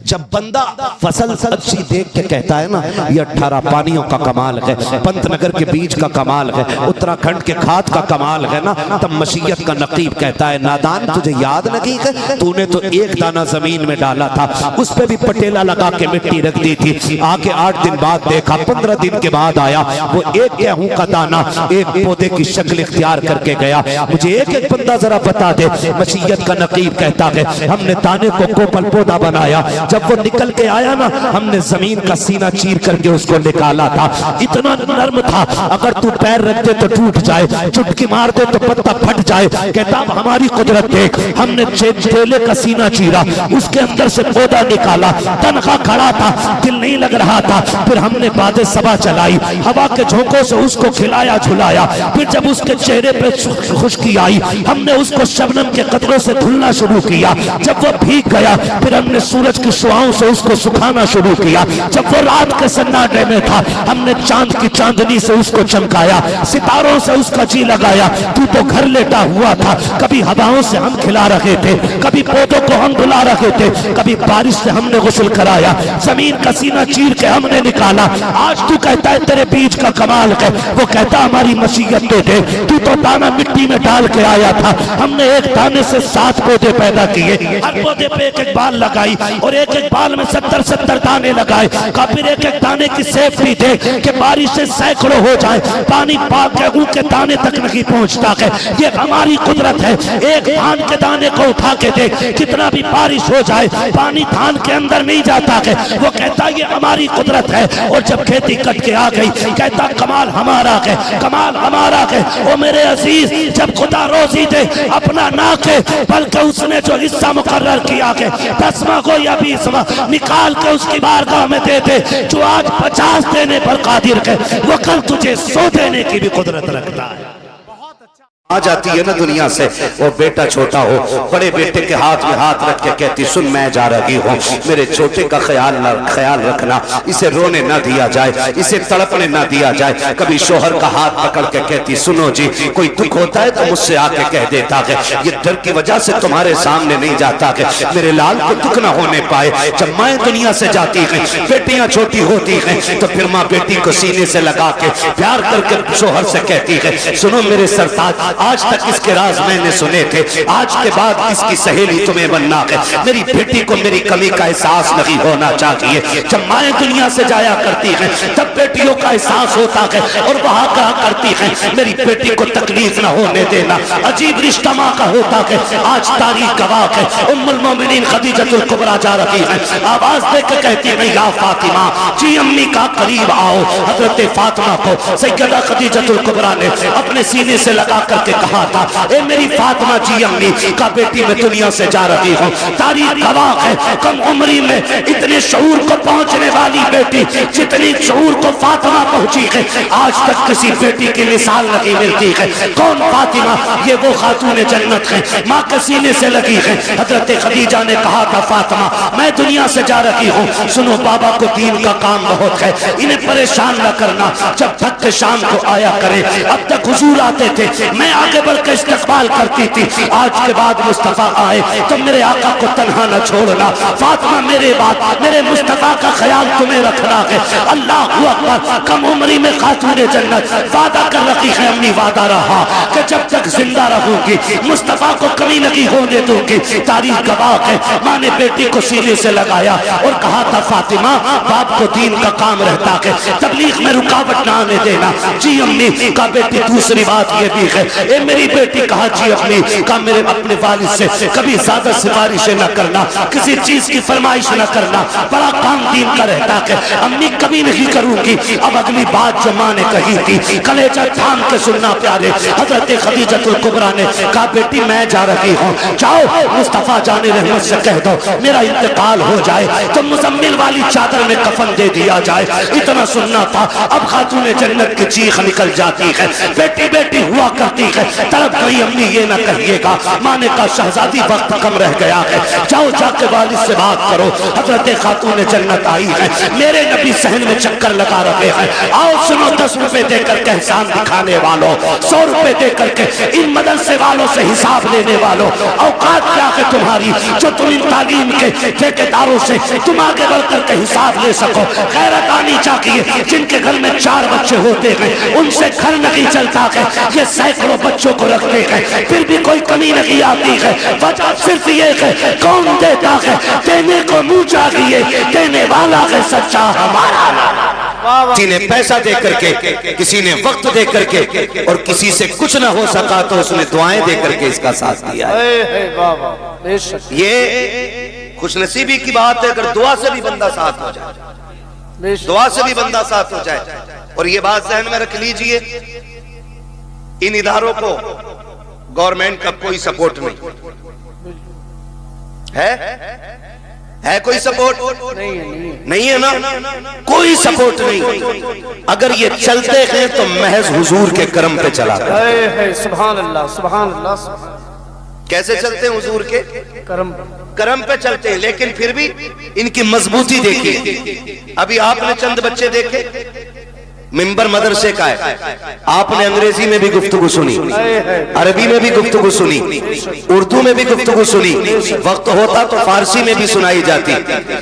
जब बंदा फसल अच्छी देख के कहता है ना ये 18 पानियों का कमाल है, पंतनगर के बीज का कमाल है, उत्तराखंड के खाद का कमाल है ना, तब मशीयत का नकीब कहता है नादान तुझे याद नहीं है, तूने तो एक दाना जमीन में डाला था, उस पे भी पटेला लगा के मिट्टी रख दी थी। आके 8 दिन बाद देखा, 15 दिन के बाद आया, वो एक गेहूं का दाना एक पौधे की शक्ल इख्तियार करके गया। मुझे एक एक बंदा जरा बता दे। मशीयत का नकीब कहता है हमने दाने को कोपल पौधा बनाया, जब वो निकल के आया ना, हमने जमीन का सीना चीर करके उसको निकाला था। इतना नर्म था, अगर तू पैर रख दे तो टूट जाए, चुटकी मार दे तो पत्ता फट जाए। कहता हमारी कुदरत देख, हमने ठेले का सीना चीरा, उसके अंदर से पौधा निकाला, तनखा खड़ा था, दिल नहीं लग रहा था। फिर हमने बादे सबा चलाई, हवा के झोंकों से उसको खिलाया झुलाया। फिर जब उसके चेहरे पे खुशकी आई, हमने उसको शबनम के कतरों से धुलना शुरू किया। जब वो भीग गया, फिर हमने सूरज की शुआओं से उसको सुखाना शुरू किया। जब वो रात के सन्नाटे में था, हमने चांद की चांदनी से उसको चमकाया, सितारों से उसका जी लगाया। तू तो घर लेटा हुआ था, कभी हवाओं से हम खिला रहे थे, कभी पौधों को हम बुला रहे थे, कभी बारिश से हमने गुस्ल कराया, जमीन का सीना चीर के हमने निकाला। आज तू कहता है तेरे बीज का कमाल है, वो कहता हमारी मसीहत दे दे। तू तो दाना मिट्टी में डाल के आया था, हमने एक दाने से 7 पौधे पैदा किए, हर पौधे पे एक एक बाल लगाई, और एक एक बाल में 70-70 दाने लगाए। फिर एक एक दाने की सेफ्टी दे कि बारिश से सैकड़ों हो जाए, पानी गेहूं के दाने तक नहीं पहुंचता है। ये हमारी कुदरत है। एक धान के दाने को उठा के दे, कितना भी बारिश हो जाए पानी धान के अंदर नहीं जाता है। वो कहता ये हमारी कुदरत है। और जब खेती कट के आ गई, कहता कमाल हमारा है, कमाल हमारा है। ओ मेरे अजीज, जब खुदा रोजी दे अपना ना के, बल्कि उसने जो हिस्सा मुकर्रर किया है 10वां को या 20वां निकाल के उसकी बारगाह में दे दे। जो आज 50 देने पर कादिर है, वो कल तुझे 100 देने की भी कुदरत रखता है। आ जाती है ना दुनिया से, वो बेटा छोटा हो, बड़े बेटे के हाथ में हाथ रख के कहती सुन मैं जा रही हूँ, मेरे छोटे का ख्याल रखना, इसे रोने ना दिया जाए, इसे तड़पने ना दिया जाए। कभी शोहर का हाथ पकड़ के कहती सुनो जी, कोई दुख होता है तो मुझसे आके कह देता है, ये डर की वजह से तुम्हारे सामने नहीं जाता है, मेरे लाल को दुख ना होने पाए। जब माए दुनिया से जाती है, बेटियां छोटी होती हैं, तो फिर माँ बेटी को सीने से लगा के प्यार करके शोहर से कहती है सुनो मेरे सरताज, आज तक इसके राज मैंने सुने थे, आज के बाद इसकी सहेली तुम्हें बनना है। मेरी बेटी को मेरी कमी का एहसास नहीं होना चाहिए। जब माएँ दुनिया से जाया करती हैं, तब बेटियों का एहसास होता है, और वहां कहा करती हैं मेरी बेटी को तकलीफ न होने देना। अजीब रिश्ता माँ का होता है। आज तारीख गवाह है, उम्मुल मोमिनीन खदीजतुल कुबरा जा रही है, आवाज देकर कहती है या फातिमा जी अम्मी का करीब आओ। हजरत फातिमा को सैयदा खदीजतुल कुबरा ने अपने सीने से लगा करके कहा था ए मेरी फातिमा जी अम्मी का बेटी मैं दुनिया से जा रही हूँ। तारीख गवाह है, कम उम्री में इतने शऊर को पहुंचने वाली बेटी जितनी शऊर को फातिमा पहुंची है, आज तक किसी बेटी की मिसाल नहीं मिलती है। कौन फातिमा? ये वो खातून जन्नत है, माँ के सीने से लगी है। हजरत खदीजा ने कहा था फातिमा मैं दुनिया से जा रही हूँ, सुनो बाबा को दीन का काम बहुत है, इन्हें परेशान न करना, जब थक के शाम को आया करे। अब तक हुजूर आते थे, मैं आगे बढ़ के इस्तकबाल करती थी। आज के बाद मुस्तफा आए तो मेरे आका को तन्हा न छोड़ना। फातिमा मेरे बाद मेरे मुस्तफा का ख्याल तुम्हें रखना है। अल्लाह अकबर। कम उम्री में खातूने जन्नत वादा कर रखी है अम्मी, वादा रहा कि जब तक जिंदा रहूंगी मुस्तफा को कमी नहीं होने दूंगी। तारीख गवाह है, माँ ने बेटी को सीने से लगाया और कहा था फातिमा बाप को दीन का काम रहता है, तबलीग में रुकावट ना आने देना। जी अम्मी का बेटी। दूसरी बात ये भी है, ए मेरी बेटी कहा जी अम्मी का मेरे अपने वालिद से कभी ज्यादा सिफारिशें न करना, किसी चीज की फरमाइश न करना, बड़ा काम दीन का रहता है। अम्मी कभी नहीं करूंगी। अब अगली बात जो माँ ने कही थी कलेजा थाम के सुनना प्यारे। हजरत खदीजतुल कुबरा ने कहा बेटी मैं जा रही हूँ, जाओ मुस्तफा जाने रहमत से कह दो मेरा इंतकाल हो जाए तो मुजम्मिल वाली चादर में कफन दे दिया जाए। इतना सुनना था। अब खातूने जन्नत की चीख निकल जाती है, बेटी बेटी हुआ करती है। तड़प गई अम्मी ये ना कहिएगा। माँ ने कहा शहजादी वक्त कम रह गया है, जाओ जाके वालिद से बात करो। हजरत खातूने जन्नत आई है, मेरे नबी सहन में चक्कर लगा रहे हैं। आओ सुनो 10 रुपए देकर के एहसान दिखाने वालों, 100 रुपए देकर के इन मदरसे वालों से हिसाब लेने वालों, औकात क्या है तुम्हारी जो तुम इन तालीम के ठेकेदारों से तुम आगे बढ़ करके हिसाब ले सको। गैरत आनी चाहिए। जिनके घर में 4 बच्चे होते हैं उनसे घर नहीं चलता है, ये सैकड़ों बच्चों को रखते हैं फिर भी कोई कमी नहीं आती है। वजह सिर्फ ये है कौन देता है, देने को मुंह चाहिए, देने वाला है सच्चा हमारा। किसी ने पैसा दे करके, किसी ने वक्त दे करके, और किसी से कुछ ना हो सका तो उसने दुआएं दे करके इसका साथ दिया है। ये खुशनसीबी की बात है अगर दुआ से भी बंदा साथ हो जाए, दुआ से भी बंदा साथ हो जाए। और ये बात ज़हन में रख लीजिए, इन इदारों को गवर्नमेंट का कोई सपोर्ट नहीं है कोई सपोर्ट नहीं है ना, कोई सपोर्ट नहीं। अगर ये चलते हैं तो महज हुजूर के करम पे चला है। सुभान अल्लाह, सुभान अल्लाह। कैसे चलते हैं हुजूर के करम पे चलते हैं, लेकिन फिर भी इनकी मजबूती देखिए। अभी आपने चंद बच्चे देखे, मिंबर मदरसे का है, आपने अंग्रेजी में भी गुफ्तगू सुनी, अरबी में भी गुफ्तगू सुनी, उर्दू में भी गुफ्तगू सुनी, वक्त होता तो फारसी में भी सुनाई जाती।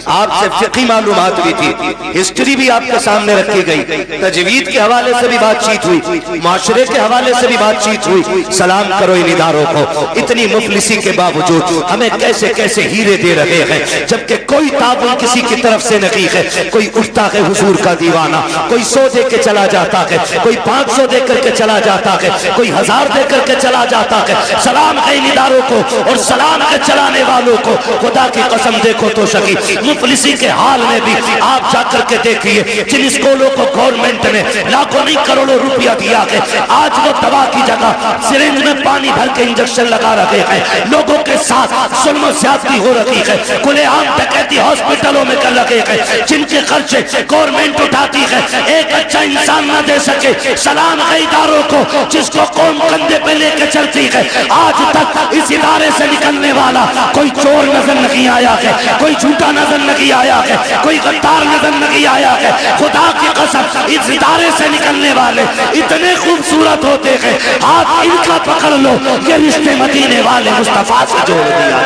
आपसे फिक़ी मालूमात भी थी, हिस्ट्री भी आपके सामने रखी गई, तजवीद के हवाले से भी बातचीत हुई, माशरे के हवाले से भी बातचीत हुई। सलाम करो इन इदारों को, इतनी मुफलिसी के बावजूद हमें कैसे कैसे हीरे दे रहे हैं, जबकि कोई ताबुल किसी की तरफ से नहीं है। कोई उठता है हुजूर का दीवाना, कोई 100 दे के चला जाता है, कोई 500 दे करके चला जाता है, कोई 1000 दे करके चला जाता है। सलाम है इन इदारों को और सलाम के चलाने वालों को। खुदा की कसम देखो तो सकी मुफलिसी के हाल में भी आप जाकर के देखिए, जिन स्कूलों को गवर्नमेंट ने लाखों नहीं करोड़ों रुपया दिया है, आज वो दवा की जगह सिरिंज में पानी भर के इंजेक्शन लगा रहे हैं। लोगों के साथ जुल्म ज्यादती हो रही है, खुलेआम डकैती हॉस्पिटलों में कर रहे हैं, जिनके खर्चे गवर्नमेंट उठाती है। एक अच्छा इंसान न दे सके। सलाम है इदारों को जिसको कौम कंधे पे लेके चलती है। आज तक इस इदारे से निकलने वाला कोई चोर नजर नहीं आया है, कोई झूठा नजर नहीं आया है, कोई गद्दार नजर नहीं आया है। खुदा की कसम इस इदारे से निकलने वाले इतने खूबसूरत होते हैं, हाथ इनका पकड़ लो, ये रिश्ते मदीने वाले मुस्तफा से जोड़ दिया।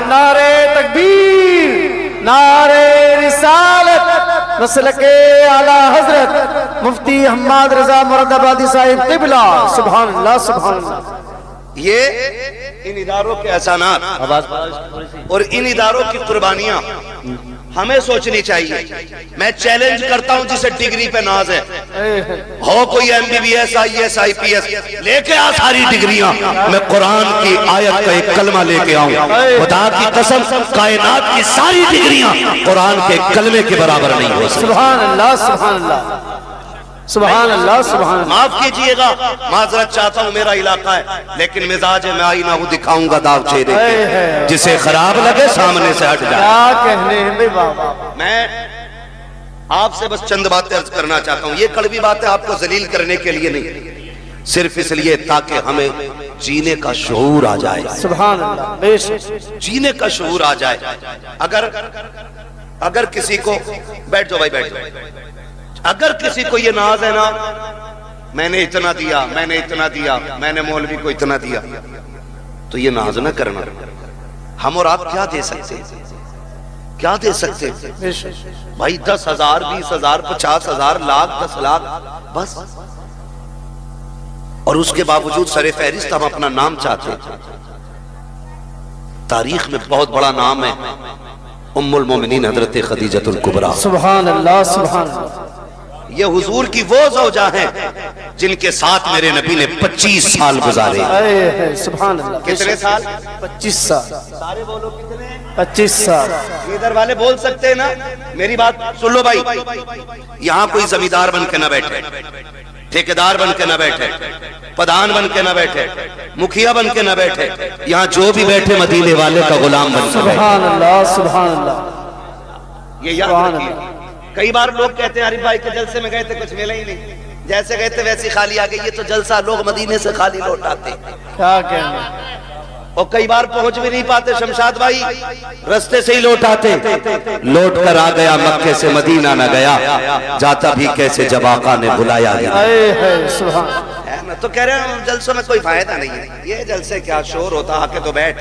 नारे तकबीर, नारे रिसालत, मसलके आला हजरत मुफ्ती हम्माद रजा मुरादाबादी साहिब क़िबला। सुभान अल्लाह, सुभान अल्लाह। ये इन इदारों के एहसानात और इन इदारों की कुर्बानियां हमें सोचनी चाहिए। मैं चैलेंज करता हूं जिसे डिग्री पे नाज है, हो कोई MBBS IAS IPS लेके आ सारी डिग्रियां, मैं कुरान की आयत का एक कलमा लेके आऊं। खुदा की कसम कायनात की सारी डिग्रियां कुरान के कलमे के बराबर नहीं हो सकती। सुभान अल्लाह, सुभान अल्लाह, सुभान अल्लाह, सुभान अल्लाह। माफ कीजिएगा, माजरत चाहता हूँ, मेरा इलाका है, लेकिन मिजाज मैं आईना हूँ, दिखाऊंगा दाव चेहरे, जिसे खराब लगे सामने से हट जाए। क्या कहने हैं भाई बाबा। मैं आपसे बस चंद बातें अर्ज करना चाहता हूँ। ये कड़वी बातें आपको जलील करने के लिए नहीं, सिर्फ इसलिए ताकि हमें जीने का शऊर आ जाए। सुभान अल्लाह, बेशक जीने का शऊर आ जाए। अगर किसी को, बैठ जाओ भाई बैठ जाओ, अगर किसी को ये नाज है ना मैंने इतना दिया, मैंने इतना दिया, मैंने मौलवी को इतना दिया, तो ये नाज न करना। हम और आप क्या दे सकते हैं? क्या दे सकते हैं भाई? 10,000, 20,000, 50,000, लाख, 10 लाख बस। और उसके बावजूद सरे फहरिस्त हम अपना नाम चाहते हैं। तारीख में बहुत बड़ा नाम है उम्मुल मोमिनीन हजरत खदीजतुल कुबरा। सुभान अल्लाह, सुभान अल्लाह। ये हुजूर की वो ज़ौजा हैं जिनके साथ मेरे नबी ने 25 साल गुजारे। सुभान अल्लाह। कितने साल? 25 साल। सारे बोलो कितने? 25 साल। इधर वाले बोल सकते हैं ना? मेरी बात सुन लो भाई। यहाँ कोई जमींदार बन के ना बैठे, ठेकेदार बन के ना बैठे, प्रधान बन के ना बैठे, मुखिया बन के ना बैठे। यहाँ जो भी बैठे मदीने वाले का गुलाम बन के। सुभान अल्लाह, सुभान अल्लाह। ये याद रखिए। कई बार लोग कहते हैं अरे भाई के जलसे में गए थे कुछ मिला ही नहीं, जैसे गए थे वैसे खाली आ गई। ये तो जलसा लोग मदीने से खाली लौट आते। क्या कहना। और कई बार पहुंच भी नहीं पाते शमशाद भाई, रास्ते से ही लौट आते। लौट कर आ गया मक्के से मदीना न गया, जाता भी कैसे जब आका ने बुलाया गया। सुभान। मैं तो कह रहे हैं जलसों में कोई फायदा नहीं है। ये जलसे क्या शोर होता, आके तो बैठ।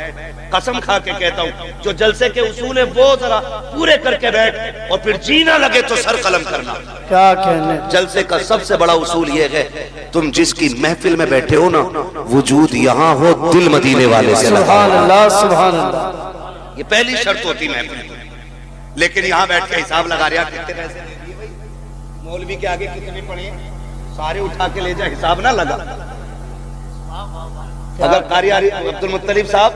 कसम खा के कहता हूँ, जो जलसे के उसूल है वो जरा पूरे करके बैठ, और फिर जीना लगे तो सर कलम करना। क्या कहने। जलसे का सबसे बड़ा उसूल ये है, तुम जिसकी महफिल में बैठे हो ना, वजूद यहाँ हो, दिल मदीने वाले से। सुभान अल्लाह, सुभान अल्लाह। ये पहली शर्त होती महफिल। लेकिन यहाँ बैठ के हिसाब लगा रहा कितने पैसे दे दिए भाई, मौलवी के आगे कितने पड़े, सारे उठा के ले जा, हिसाब ना लगा। अगर कारी अब्दुल मुत्तलिब साहब,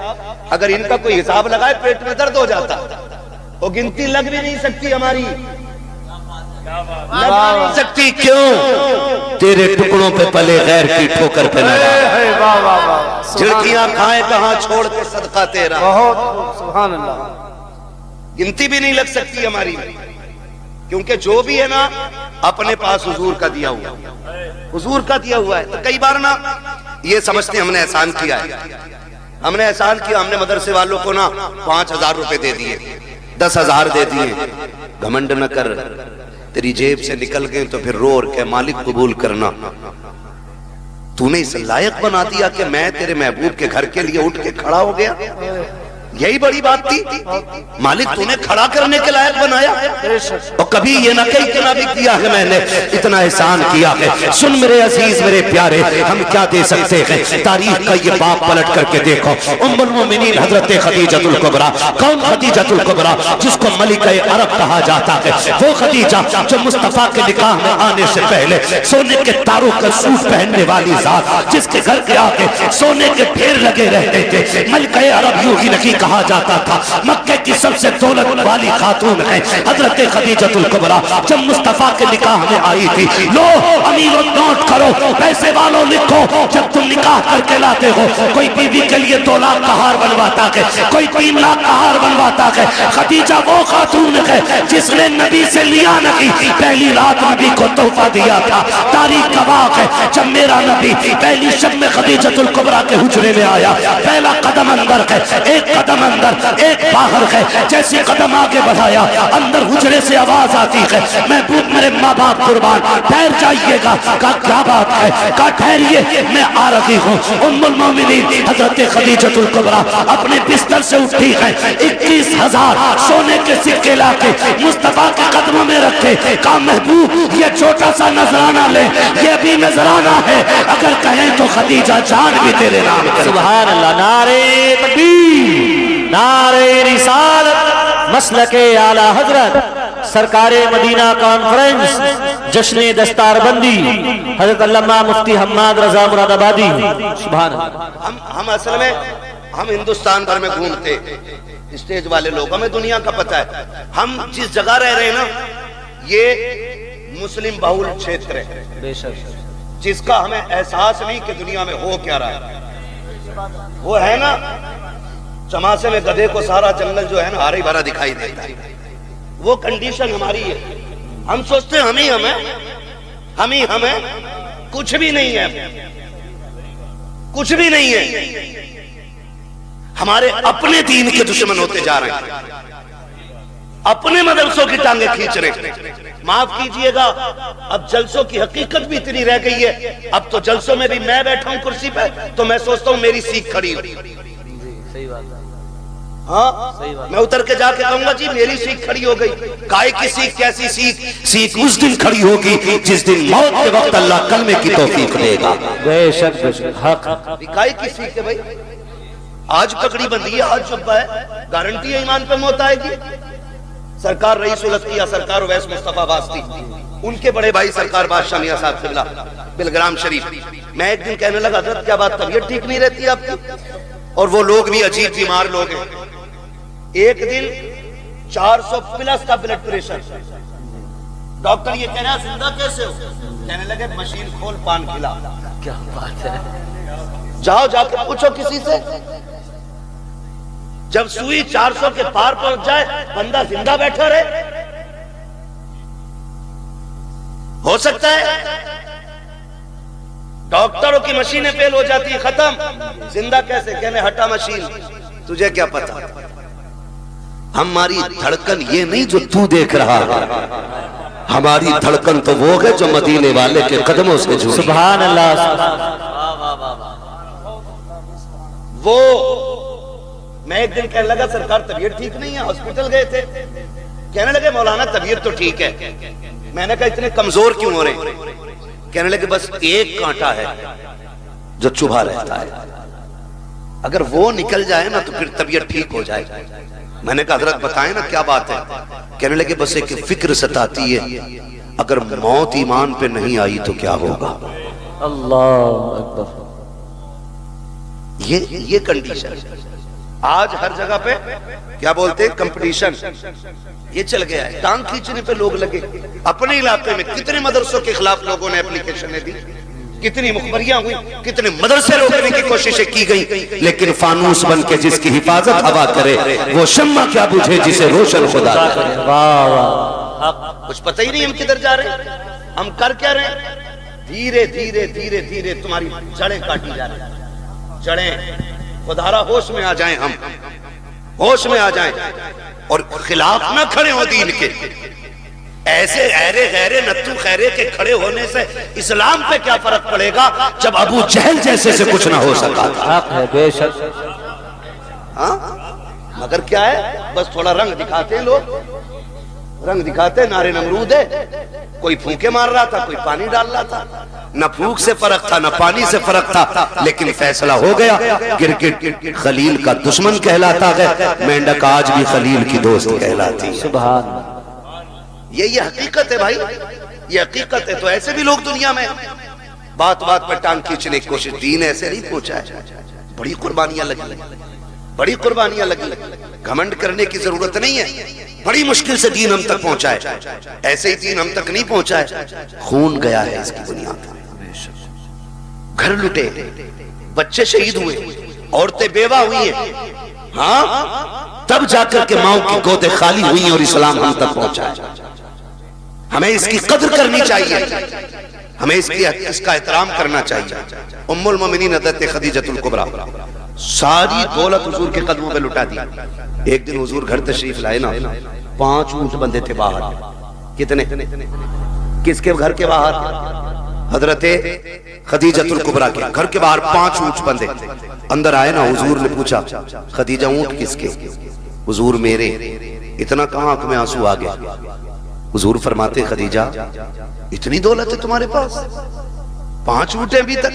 अगर इनका कोई हिसाब लगाए पेट में दर्द हो जाता। वो गिनती लग भी नहीं सकती हमारी, लग नहीं सकती। क्यों? तेरे टुकड़ों पे पले गैर की ठोकर पे न डाल। झिड़कियां खाए कहां छोड़ के सदका तेरा। बहुत। सुभान अल्लाह। गिनती भी नहीं लग सकती हमारी, क्योंकि जो भी है ना अपने पास हुजूर का दिया हुआ, हुजूर का दिया हुआ है। तो कई बार ना ये समझते हमने एहसान किया है, हमने एहसान किया, हमने मदरसे वालों को ना 5,000 रुपए दे दिए, 10,000 दे दिए। घमंड न कर, तेरी जेब से निकल गए तो फिर रो के मालिक कबूल करना। तूने इस लायक बना दिया कि मैं तेरे महबूब के घर के लिए उठ के खड़ा हो गया। यही बड़ी बात थी। मालिक तूने खड़ा करने के लायक बनाया, और कभी ये ना कही कि ना भी किया है मैंने, इतना एहसान किया है। सुन मेरे अजीज, मेरे प्यारे, हम क्या दे सकते हैं? तारीख का ये बाप पलट करके देखो। उम्मुल मोमिनीन हजरत खदीजतुल कुबरा। कौन खदीजतुल कुबरा? जिसको मलिका अरब कहा जाता है। वो खदीजा जो मुस्तफा के निकाह में आने से पहले सोने के तारों का सूट पहनने वाली जात, जिसके घर के आगे सोने के ढेर लगे रहते थे। मलिका अरब यूं ही नहीं कहा जाता था, मक्के की सबसे दौलत वाली खातून है हजरत खदीजतुल कुबरा। जब मुस्तफा के निकाह में आई थी, लो अमीरों नोट करो, पैसे वालों लिखो, जब तुम निकाह करके लाते हो, कोई बीवी के लिए 2 लाख का हार बनवाता है, कोई 3 लाख का हार बनवाता है। खदीजा वो खातून है जिसने नबी से लिया नहीं, पहली रात नबी को तोहफा दिया था। तारीख गवाह है, जब मेरा नबी पहली शब में खदीजतुल कुबरा के हुजरे में आया, पहला कदम अंदर है, एक कदम अंदर एक बाहर है। जैसे कदम आगे बढ़ाया, अंदर हुजरे से आवाज आती है, महबूब मेरे माँ बाप कुर्बान, ठहर जाइएगा। का क्या बात है? का ठहरिए, मैं आ रही हूँ। उम्मुल मोमिनीन हजरत खदीजतुल कुबरा अपने बिस्तर से उठी है, 21,000 सोने के सिक्के लाके मुस्तफा के कदमों में रखे। का महबूब ये छोटा सा नजराना ले, ये भी नजराना है, अगर कहें तो खदीजा जान भी तेरे नाम करे। सुभान अल्लाह। नारे तकबीर, नारे रिसालत, मसलके आला हजरत, सरकारे मदीना कॉन्फ्रेंस, जश्न दस्तारबंदी, हजरत अल्लामा मुफ्ती हम्माद रजा मुरादाबादी। सुभान अल्लाह। हम असल में हम हिंदुस्तान भर में घूमते, स्टेज वाले लोग, हमें दुनिया का पता है। हम जिस जगह रह रहे हैं ना, ये मुस्लिम बहुल क्षेत्र है, जिसका हमें एहसास नहीं कि दुनिया में हो क्या रहा है। वो है ना, चमासे में गधे को सारा जंगल जो है ना हरा भरा दिखाई देता है, वो कंडीशन हमारी है। हम सोचते हैं हम ही हमें, कुछ भी नहीं है, कुछ भी नहीं है। हमारे अपने दीन के दुश्मन होते जा रहे हैं। अपने मदरसों की टांगे खींच रहे। माफ कीजिएगा, अब जलसों की हकीकत भी इतनी रह गई है। अब तो जलसों में भी मैं बैठा हूं कुर्सी पे तो मैं सोचता हूं मेरी सीख खड़ी हो। सही बात है। हाँ, मैं उतर के जाके कहूंगा जी मेरी सीख खड़ी हो गई। काय की सीख? कैसी सीख? सीख उस दिन खड़ी होगी जिस दिन मौत के वक्त अल्लाह कलमे की तौफीक देगा। बेशक हक। काय की सीख है भाई? आज पकड़ी बंदी है, आज जुब्बा है, गारंटी है ईमान पे मौत आएगी। सरकार रईस उल अत्किया सरकार उवैस मुस्तफा वास्ती, उनके बड़े भाई सरकार बादशाह मियां साहब किबला बिलग्राम शरीफ, मैं एक दिन कहने लगा हज़रत क्या बात तबीयत ठीक नहीं रहती आपकी? और वो लोग भी अजीब बीमार लोग हैं। एक दिन 400 प्लस का ब्लड प्रेशर, डॉक्टर ये कह रहा है जिंदा कैसे हो? कहने लगे मशीन खोल पान खिला। क्या बात है। जाओ जाकर पूछो किसी से। जब सुई 400 के पार पहुंच जाए बंदा जिंदा बैठा रहे? हो सकता है डॉक्टरों की मशीनें फेल हो जाती है, खत्म, जिंदा कैसे? कहने हटा मशीन, तुझे क्या पता? हमारी धड़कन ये नहीं जो तू देख रहा है, हमारी धड़कन तो वो है जो मदीने वाले के कदमों से जुड़ी। सुभान अल्लाह। वो मैं एक दिन कहने लगा सरकार तबीयत ठीक नहीं है, हॉस्पिटल गए थे। कहने लगे मौलाना तबीयत तो ठीक है। मैंने कहा इतने कमजोर क्यों हो रहे? कहने लगे बस एक कांटा है जो चुभा रहता है, अगर वो निकल जाए ना तो फिर तबीयत ठीक हो जाए। मैंने कहा हजरत बताएं ना क्या बात है? कहने लगे बस एक फिक्र सताती है, अगर मौत ईमान पे नहीं आई तो क्या होगा? अल्लाह अकबर। ये कंडीशन आज हर जगह पे क्या बोलते हैं, कंपटीशन, ये चल गया है। टांग खींचने पे लोग लगे। अपने इलाके में कितने मदरसों के खिलाफ लोगों ने एप्लीकेशनें दी, कितनी मुखबरियां हुई, कितने मदरसे रोकने की कोशिशें की गई, लेकिन फानूस बन के जिसकी हिफाजत हवा करे वो शम्मा क्या बुझे जिसे रोशन खुदा करे। वाह वाह। कुछ पता ही नहीं हम किधर जा रहे हैं, हम कर क्या रहे हैं। धीरे धीरे धीरे धीरे तुम्हारी जड़ें काटी जा रही, जड़ें। खुदारा होश में आ जाएं, हम होश में आ जाएं और खिलाफ ना खड़े हो दीन के। ऐसे ऐरे गैरे नत्थु खैरे के खड़े होने से इस्लाम पे क्या फर्क पड़ेगा जब अबू जहल जैसे से कुछ ना हो सका था। हक है बेशक। हाँ, मगर क्या है, बस थोड़ा रंग दिखाते हैं लोग, रंग दिखाते, नारे नमरूद है। कोई फूंके मार रहा था, कोई पानी डाल रहा था, न फूंक से फर्क था न पानी से फर्क था, लेकिन फैसला हो गया। गिरगिट खलील का दुश्मन कहलाता है, मेंढक आज भी खलील की दोस्त कहलाती है। सुभान। ये हकीकत है भाई, ये हकीकत है। तो ऐसे भी लोग दुनिया में बात बात पर टांग खींचने की कोशिश। दीन ऐसे नहीं पहुंचा है, बड़ी कुर्बानियां लगी, बड़ी कुर्बानियां लगी। घमंड करने की जरूरत नहीं है, बड़ी मुश्किल से दीन हम तक पहुंचा है। ऐसे ही दीन हम तक नहीं पहुंचा है, खून गया है इसकी बुनियाद पर। घर लुटे, बच्चे शहीद हुए, औरतें बेवा हुई हैं, हाँ, तब जाकर के माओ की गोदें खाली हुई और इस्लाम हम तक पहुंचा है। हमें इसकी कदर करनी चाहिए, हमें इसका एहतराम करना चाहिए। उम्मुल मोमिनीन हज़रत खदीजतुल कुबरा सारी दौलत हुजूर के कदमों पे लुटा दी। एक दिन हुजूर घर तशरीफ लाए ना, 5 ऊंट बंधे थे बाहर। कितने? किसके घर के बाहर? हजरत खदीजतुल कुबरा के घर के बाहर 5 ऊंट बंधे। अंदर आए ना, हुजूर ने पूछा खदीजा ऊंट किसके? हुजूर मेरे। इतना कहां आंख में आंसू आ गया। हुजूर फरमाते खदीजा इतनी दौलत है तुम्हारे पास, 5 ऊंट अभी तक?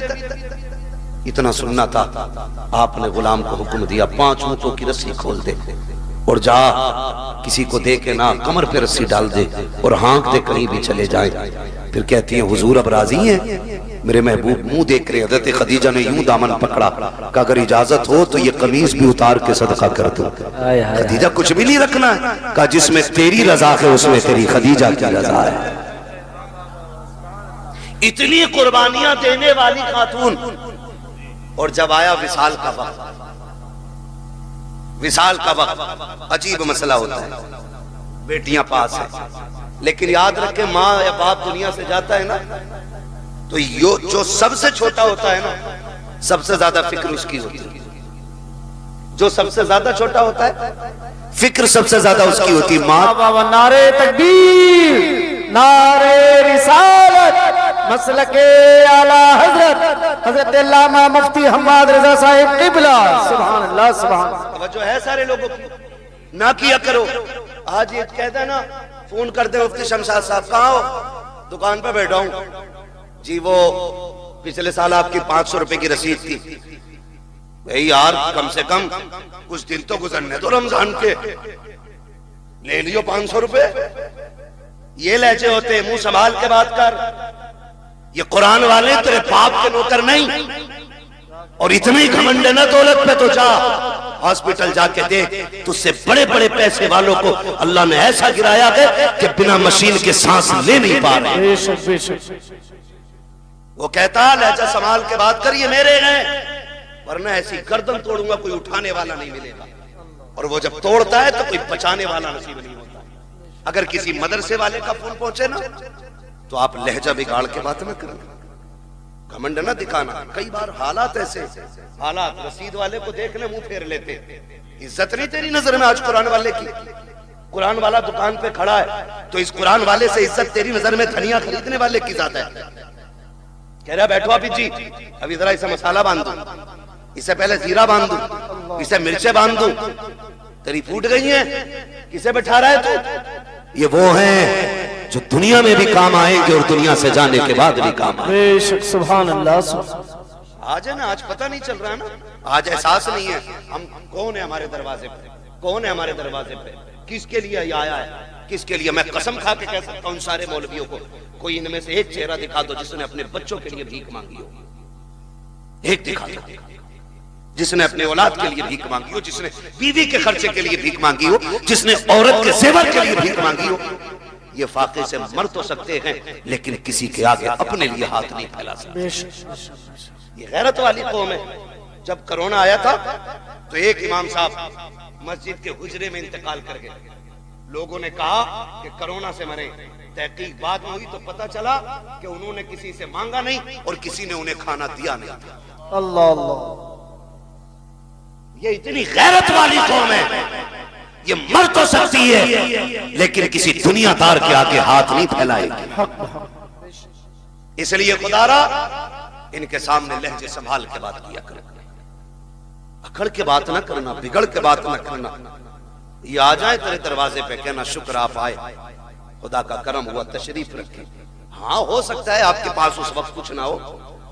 इतना सुनना था, आपने गुलाम को हुक्म दिया 5 ऊंटों की रस्सी खोल दे और जा किसी को दे के ना कमर पे रस्सी डाल दे और हाँक दे कहीं भी चले जाए। फिर कहती है हुजूर अब राजी हैं? मेरे महबूब मुंह देख रहे। हज़रत खदीजा ने यूं दामन पकड़ा, कहा अगर इजाजत हो तो ये कमीज भी उतार के सदका कर दो। खदीजा कुछ भी नहीं रखना है, कहा जिसमें तेरी रजा है उसमें तेरी खदीजा की रजा है। इतनी कुर्बानियां देने वाली खातून। और जब आया विसाल का वक्त, विसाल का वक्त अजीब मसला होता है। बेटियां पास है, लेकिन याद रखें माँ या बाप दुनिया से जाता है ना, तो जो सबसे छोटा होता है ना, सबसे ज्यादा फिक्र उसकी होती है। जो सबसे ज्यादा छोटा होता है, फिक्र सबसे ज्यादा उसकी होती है। माँ बाबा नारे तकबीर, नारे रिसालत, मसलके आला हजरत हजरत अल्लामा मुफ्ती हम्माद रजा साहिब किबला। सुभान अल्लाह, सुभान अल्लाह। जो है सारे लोगों की ना किया करो। आज ये कहता है ना, फोन करते मुफ्ती शमशाद साहब, कहाँ हो? दुकान पे बैठा हूं जी। वो पिछले साल आपकी 500 रुपए की रसीद थी। भाई यार कम से कम कुछ दिन तो गुजरने दो रमजान के, ले लियो 500 रुपए। ये लहजे होते, मुंह संभाल के बात कर। ये कुरान वाले तेरे बाप के नौकर नहीं, और इतने ही घमंड है ना दौलत पे तो जा हॉस्पिटल जाके देख, तुझसे बड़े बड़े पैसे वालों को अल्लाह ने ऐसा गिराया है कि बिना मशीन के सांस ले नहीं पा रहे। बेशक बेशक। वो कहता लहजा संभाल के बात कर, ये मेरे हैं, वरना ऐसी गर्दन तोड़ूंगा कोई उठाने वाला नहीं मिलेगा। और वो जब तोड़ता है तो कोई बचाने वाला नसीब नहीं होता। अगर किसी मदरसे वाले का फोन पहुंचे ना, तो आप लहजा बिगाड़ के बात ना करना, घमंड ना दिखाना। कई बार हालात ऐसे, हालात रसीद वाले को देख ले मुंह फेर लेते। इज्जत नहीं तेरी नजर में आज कुरान वाले की? कुरान वाला दुकान पे खड़ा है तो इस कुरान वाले से इज्जत तेरी नजर में धनिया खरीदने वाले की ज्यादा है। कह रहा बैठो आप जी, अभी जरा इसे मसाला बांध दूं, इसे पहले जीरा बांध दूं, इसे मिर्चे बांध दूं। तेरी फूट गई है, किसे बैठा रहा है तू? ये वो हैं जो दुनिया में भी काम आएंगे और दुनिया से जाने के बाद भी काम आएंगे। बेशक, सुभान अल्लाह। आज है ना, आज पता नहीं चल रहा है ना, आज एहसास नहीं है हम कौन है हमारे दरवाजे पे, कौन है हमारे दरवाजे पे, किसके लिए ये आया है, किसके लिए। मैं कसम खा के कह सकता हूं सारे मौलवियों को, कोई इनमें से एक चेहरा दिखा दो जिसने अपने बच्चों के लिए भीख मांगी हो। एक दिखा दो जिसने अपने औलाद के लिए भीख मांगी हो, जिसने बीवी के खर्चे के लिए भीख मांगी हो, जिसने औरत के सेवर के लिए भीख मांगी हो। ये फाके से मर तो सकते हैं लेकिन किसी के आगे अपने लिए हाथ नहीं फैला सकते। ये गैरत वाली कौम है। जब कोरोना आया था तो एक इमाम साहब मस्जिद के हुजरे में इंतकाल कर गए। लोगों ने कहा कि कोरोना से मरे। तहकीक बाद में हुई तो पता चला कि उन्होंने किसी से मांगा नहीं और किसी ने उन्हें खाना दिया नहीं था। अल्लाह अल्लाह। ये इतनी गैरत वाली कौम है, ये मर तो सकती है लेकिन किसी दुनियादार के आगे हाथ नहीं फैलाएगी। इसलिए खुदारा इनके सामने लहजे संभाल के बात किया कर, अकड़ के बात ना करना, बिगड़ के बात ना करना। ये आ जाए तेरे दरवाजे पे, कहना शुक्र आप आए, खुदा का करम हुआ, तशरीफ रखे। हाँ हो सकता है आपके पास उस वक्त कुछ ना हो,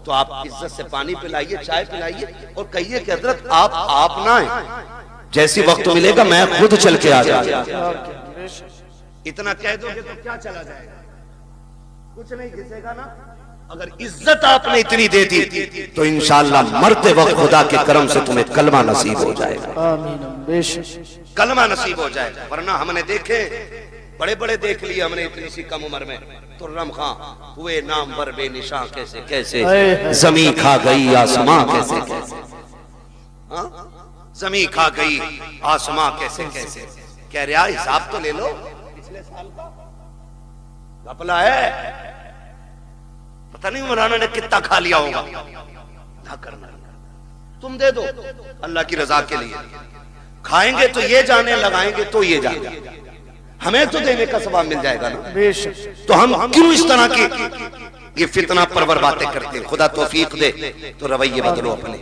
तो आप इज्जत से पानी पिलाइए, चाय पिलाइए और कहिए कि हजरत आप ना आए, जैसी वक्त मिलेगा मैं खुद चल के आ जाऊंगा। इतना कह दोगे तो क्या चला जाएगा, कुछ नहीं घिसेगा ना। अगर इज्जत आपने इतनी दे दी तो इंशाअल्लाह मरते वक्त खुदा के करम से तुम्हें कलमा नसीब हो जाएगा। आमीन, बेशक कलमा नसीब हो जाएगा। वरना हमने देखे, बड़े बड़े देख लिए हमने इतनी सी कम उम्र में। तुर्रम खां हुए नाम वर बेनिशां कैसे कैसे, जमी खा गई आसमां कैसे कैसे, जमी खा गई आसमां कैसे कैसे। कह रहा हिसाब तो ले लो पिछले साल का, घपला है। पता नहीं मौलाना ने कितना खा लिया होगा। ना करना, तुम दे दो अल्लाह की रजा के लिए। खाएंगे तो ये जाने, लगाएंगे तो ये जाने, हमें तो देने का सवाब मिल जाएगा ना। बेशक। तो हम क्यों इस तरह की ये फितना परवर बातें करते हैं। खुदा तौफीक दे तो रवैये बदलो, अपने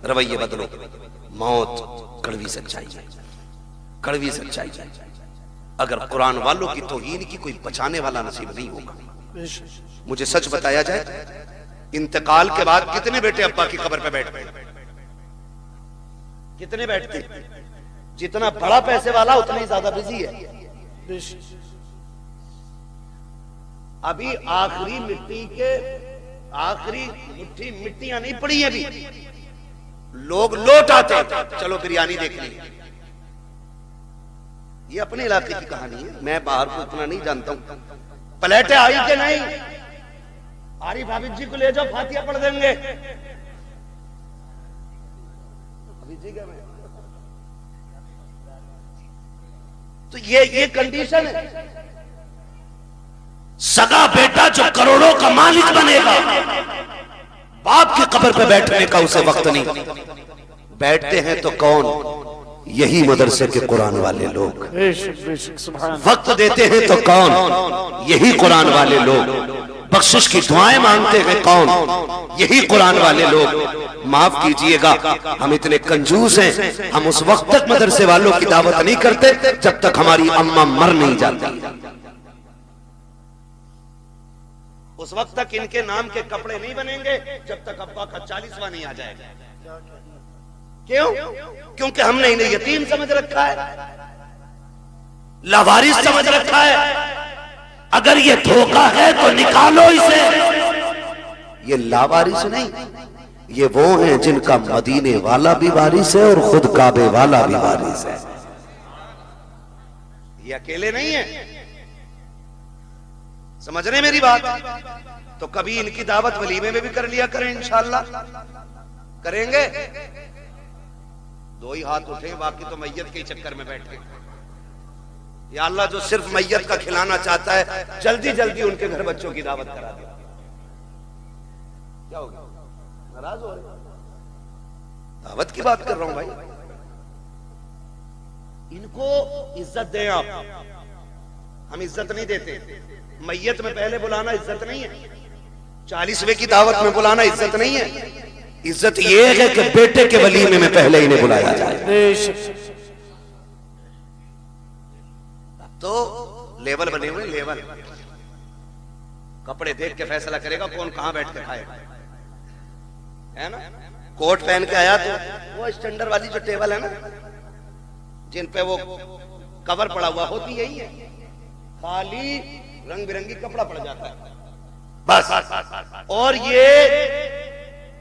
रवैये बदलो। मौत कड़वी सच्चाई है, कड़वी सच्चाई है। अगर कुरान वालों की तौहीन की कोई बचाने वाला नसीब नहीं होगा। मुझे सच बताया जाए, इंतकाल के बाद कितने बेटे अब्बा की कब्र पे बैठते, कितने बैठते? जितना बड़ा पैसे वाला उतना ही ज्यादा बिजी है। अभी आखिरी मिट्टी के आखिरी मुट्ठी मिट्टियां नहीं पड़ी है, अभी लोग लौट आते, चलो बिरयानी देख ली। ये अपने इलाके की कहानी है, मैं बाहर को इतना नहीं जानता हूं। प्लेटें आई कि नहीं? आरिफ हाफिज जी को ले जाओ, फातिहा पढ़ देंगे। तो ये कंडीशन है। सगा बेटा जो करोड़ों का मालिक बनेगा, बाप की कब्र पे बैठने का उसे वक्त नहीं। बैठते हैं तो कौन? यही मदरसे के कुरान वाले लोग। बेशक बेशक सुभान वक्त देते हैं तो कौन? यही कुरान वाले लोग। बख्शिश की दुआएं मांगते हैं कौन? यही कुरान वाले लोग। माफ कीजिएगा, हम इतने कंजूस हैं, हम उस वक्त तक मदरसे वालों की दावत नहीं करते जब तक हमारी अम्मा मर नहीं जाती। उस वक्त तक इनके नाम के कपड़े नहीं बनेंगे जब तक अब्बा का 40वां नहीं आ जाएगा। क्यों? क्योंकि हमने इन्हें यतीम समझ रखा है, लावारिस समझ रखा है। अगर ये धोखा है तो निकालो इसे। ये लावारिस नहीं, ये वो हैं जिनका मदीने वाला भी वारिस है और खुद काबे वाला भी वारिस है। ये अकेले नहीं है, समझ रहे मेरी बात? तो कभी इनकी दावत वलीमे में भी कर लिया करें, इंशाअल्लाह करेंगे। दो ही हाथ उठे, बाकी तो मैयत के चक्कर में बैठे। या अल्लाह, जो सिर्फ मैयत का खिलाना चाहता है, जल्दी जल्दी उनके घर बच्चों की दावत करा दे। क्या हो गया, नाराज हो रहे? दावत की बात कर रहा हूं भाई। इनको इज्जत दें आप, हम इज्जत नहीं देते। मैयत में पहले बुलाना इज्जत नहीं है, 40वें की दावत में बुलाना इज्जत नहीं है। इज्जत ये है कि बेटे के वलीमे में पहले इन्हें बुलाया जाए। तो लेवल बने हुए, लेवल। कपड़े देख के फैसला करेगा कौन कहां बैठ के खाएगा, है ना? कोट पहन के आया तो वो स्टैंडर्ड वाली जो टेबल है ना, जिन पे वो कवर पड़ा हुआ होती यही है, खाली रंग बिरंगी कपड़ा पड़ जाता है बस। और ये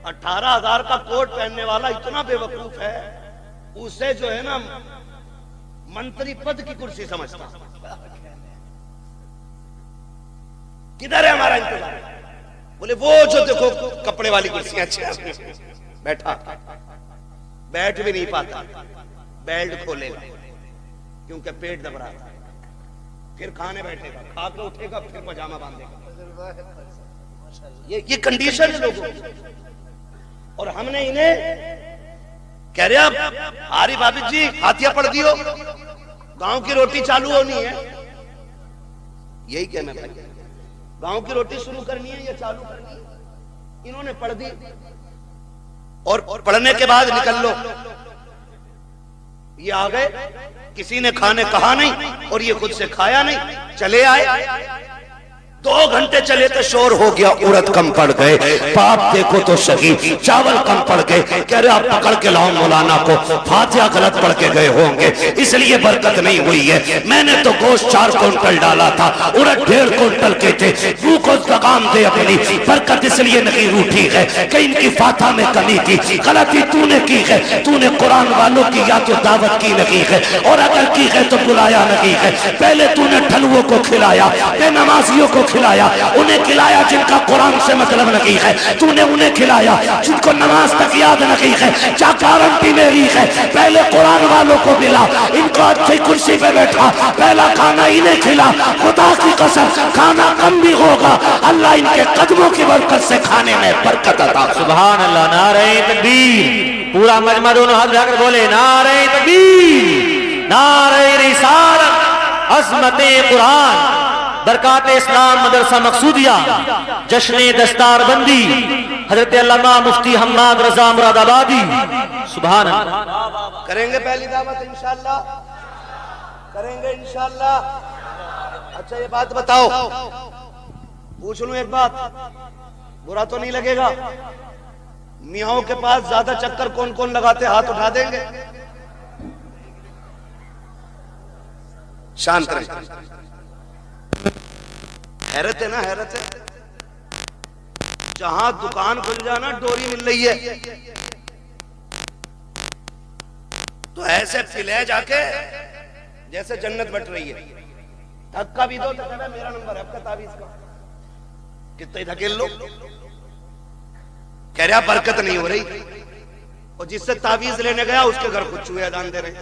18,000 का कोट पहनने वाला इतना बेवकूफ है, उसे जो है ना मंत्री पद की कुर्सी समझता। किधर है हमारा इंतजार? बोले वो जो देखो कपड़े वाली कुर्सियां अच्छी, बैठा बैठ भी नहीं पाता, बेल्ट खोलेगा क्योंकि पेट दब रहा है, फिर खाने बैठेगा, खा के उठेगा, फिर पजामा बांधेगा। ये कंडीशन है लोगों की। और हमने इन्हें कह रहे आरिफ हाफिज जी हाथिया पढ़ दियो, गांव की रोटी चालू होनी है। यही कहना था, गांव की रोटी शुरू करनी है या चालू करनी है। इन्होंने पढ़ दी और पढ़ने के बाद निकल लो। ये आ गए, किसी ने खाने कहा नहीं और ये खुद से खाया नहीं, चले आए। 2 घंटे चले तो शोर हो गया, उड़द कम पड़ गए, बाप देखो तो शहीद, चावल कम पड़ गए। कह रहे आप पकड़ के लाओ मौलाना को, फातिहा गलत पढ़ के गए होंगे इसलिए बरकत नहीं हुई है। मैंने तो गोश्त 4 क्विंटल डाला था, उड़द 1.5 क्विंटल के थे। तू को लगाम दे अपनी, बरकत इसलिए नहीं रूठी है कि इनकी फातिहा में कमी थी। गलती तूने की है, तूने कुरान वालों की या तो दावत की नहीं है, और अगर की है तो बुलाया नहीं है। पहले तूने ठलुओं को खिलाया, बेनमाजियों को खिलाया, उन्हें खिलाया जिनका कुरान से मतलब नहीं है। तूने उन्हें खिलाया जिनको नमाज तक याद नहीं है। क्या गारंटी मेरी है? पहले कुरान वालों को मिला, इनको अच्छी कुर्सी पे बैठा, पहला खाना इन्हें खिला। खुदा की कसम खाना कम भी होगा, अल्लाह इनके कदमों की बरकत से खाने में बरकत अता। सुभान अल्लाह। नारे तकबीर। पूरा मजमा दोनों हाथ उठाकर बोले नारे तकबीर, नारे रिसालत, अज़मते कुरान, बरकात इस्लाम मदरसा मकसूदिया, जश्न दस्तारबंदी, हजरत अल्लामा मुफ्ती हम्माद रजा मुरादाबादी। सुभान अल्लाह। करेंगे पहली दावत इंशाअल्लाह, करेंगे इंशाअल्लाह। अच्छा ये बात बताओ, पूछ लूं एक बात, बुरा तो नहीं लगेगा? मियाओं के पास ज्यादा चक्कर कौन कौन लगाते, हाथ उठा देंगे? शांत रहे। हैरत है ना, हैरत है। जहां दुकान खुल जाना डोरी मिल रही है, तो ऐसे फिले जाके जैसे जन्नत बट रही है। धक्का भी दो तो कहना मेरा नंबर है, आपका ताबीज का कितने धकेल लो। कह रहा बरकत नहीं हो रही, और जिससे ताबीज लेने गया उसके घर खुद चूहे अदान दे रहे।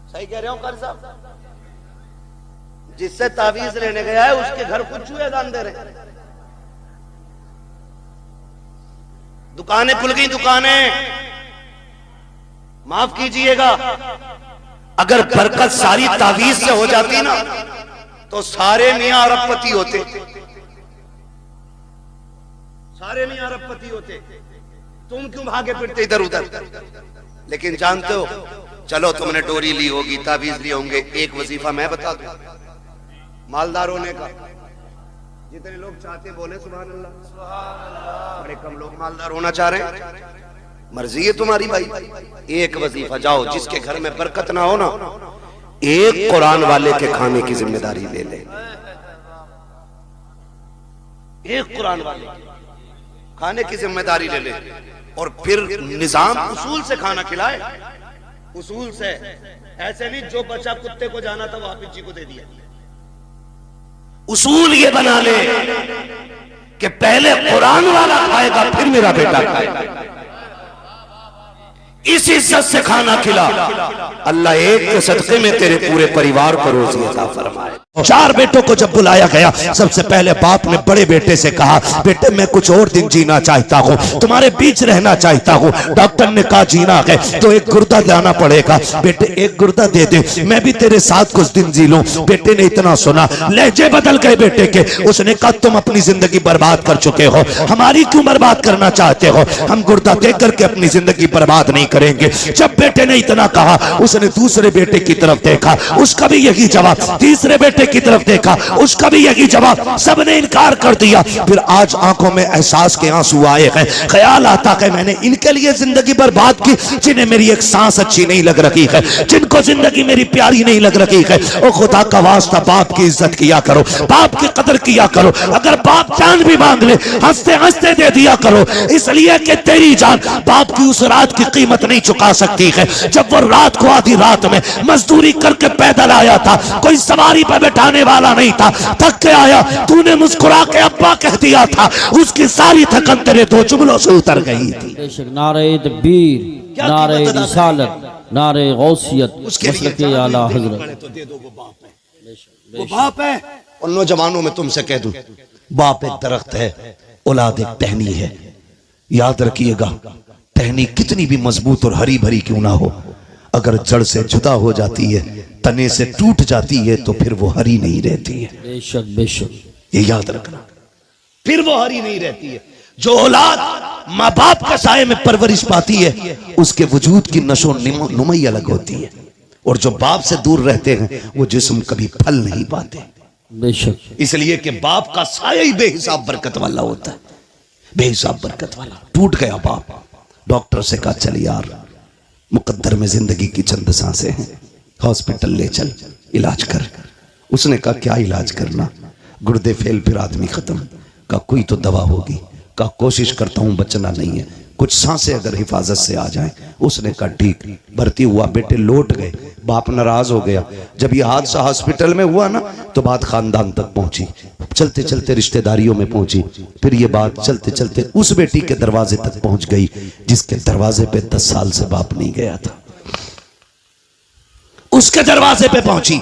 सही कह रहे हो कारी साहब? जिससे ताबीज लेने गया है उसके घर कुछ चूहे दान दे रहे। दुकानें खुल गई, दुकानें, माफ कीजिएगा, अगर बरकत सारी तावीज से हो जाती ना तो सारे मियां अरबपति होते, सारे मियां अरबपति होते। तुम क्यों भागे फिरते इधर उधर? लेकिन जानते हो, चलो तुमने डोरी ली होगी, तावीज लिए होंगे, एक वजीफा मैं बता दूं मालदार होने का। जितने लोग चाहते बोले सुभान अल्लाह, बड़े कम लोग मालदार होना चाह रहे हैं। मर्जी है तुम्हारी भाई, एक वजीफा जाओ, जिसके घर में बरकत ना हो ना, एक कुरान वाले के खाने की जिम्मेदारी ले ले, एक कुरान वाले खाने की जिम्मेदारी ले ले, और फिर निजाम उसूल से खाना खिलाए, उसूल से। ऐसे नहीं जो बच्चा कुत्ते को जाना था वो हाफिज जी को दे दिया। उसूल ये बना ले कि पहले कुरान वाला खाएगा फिर मेरा बेटा खाएगा, इस इज्जत से खाना खिला। अल्लाह एक के सदके में तेरे पूरे परिवार को रोजी अता फरमाए। 4 बेटों को जब बुलाया गया, सबसे पहले बाप ने बड़े बेटे से कहा, बेटे मैं कुछ और दिन जीना चाहता हूँ, तुम्हारे बीच रहना चाहता हूँ। डॉक्टर ने कहा जीना है तो एक गुर्दा लाना पड़ेगा। बेटे एक गुर्दा दे दे, मैं भी तेरे साथ कुछ दिन जी लूं। बेटे ने इतना सुना, लहजे बदल गए बेटे के। उसने कहा तुम अपनी जिंदगी बर्बाद कर चुके हो, हमारी क्यों बर्बाद करना चाहते हो? हम गुर्दा दे करके अपनी जिंदगी बर्बाद नहीं करेंगे। जब बेटे ने इतना कहा, उसने दूसरे बेटे की तरफ देखा, उसका भी यही जवाब। तीसरे बेटे की तरफ देखा, उसका भी यही जवाब। सबने इनकार कर दिया। फिर आज आंखों में एहसास के आंसू आए हैं। ख्याल आता है मैंने इनके लिए जिंदगी बर्बाद की, जिन्हें मेरी एक सांस अच्छी नहीं लग रही है, जिनको जिंदगी मेरी प्यारी नहीं लग रही है। ओ खुदा का वास्ता, बाप की इज्जत किया करो, बाप की कदर किया करो। अगर बाप जान भी मांग ले, हंसते हंसते दे दिया करो, इसलिए कि तेरी जान बाप की उस रात की कीमत नहीं चुका सकती है, जब वो रात को आधी रात में मजदूरी करके पैदल आया था, कोई सवारी पर बैठाने वाला नहीं था, थक के आया, तूने मुस्कुरा के अब्बा कह दिया था, उसकी सारी थकन तेरे 2 जुमलों से उतर गई थी। नारे तकबीर, नारे रिसालत, नारे गौसियत, मसलके आला हजरत। वो बाप है। उन नौजवानों में तुमसे कह दूं, बाप एक दरख्त है, औलाद एक टहनी है। याद रखिएगा, टहनी कितनी भी मजबूत और हरी भरी क्यों ना हो, अगर जड़ से जुदा हो जाती है, तने से टूट जाती है, तो फिर वो हरी नहीं रहती है। बेशक बेशक, ये याद रखना, फिर वो हरी नहीं रहती है। जो औलाद माँ बाप के साए में परवरिश पाती है, उसके वजूद की नशो नुमाई अलग होती है, और जो बाप से दूर रहते हैं वो जिस्म कभी फल नहीं पाते। बेशक, इसलिए कि बाप का साया ही बेहिसाब बरकत वाला होता है, बेहिसाब बरकत वाला। टूट गया बाप, डॉक्टर से कहा चल यार, मुकद्दर में जिंदगी की चंद सांसें हैं, हॉस्पिटल ले चल, इलाज कर। उसने कहा क्या इलाज करना? गुर्दे फेल, फिर आदमी खत्म। कहा कोई तो दवा होगी। कहा कोशिश करता हूं, बचना नहीं है, कुछ सांसें अगर हिफाजत से आ जाएं। उसने कहा ठीक। भर्ती हुआ, बेटे लौट गए। बाप नाराज हो गया। जब ये हादसा हॉस्पिटल में हुआ ना, तो बात खानदान तक पहुंची, चलते चलते रिश्तेदारियों में पहुंची, फिर ये बात चलते चलते उस बेटी के दरवाजे तक पहुंच गई जिसके दरवाजे पे 10 साल से बाप नहीं गया था। उसके दरवाजे पे पहुंची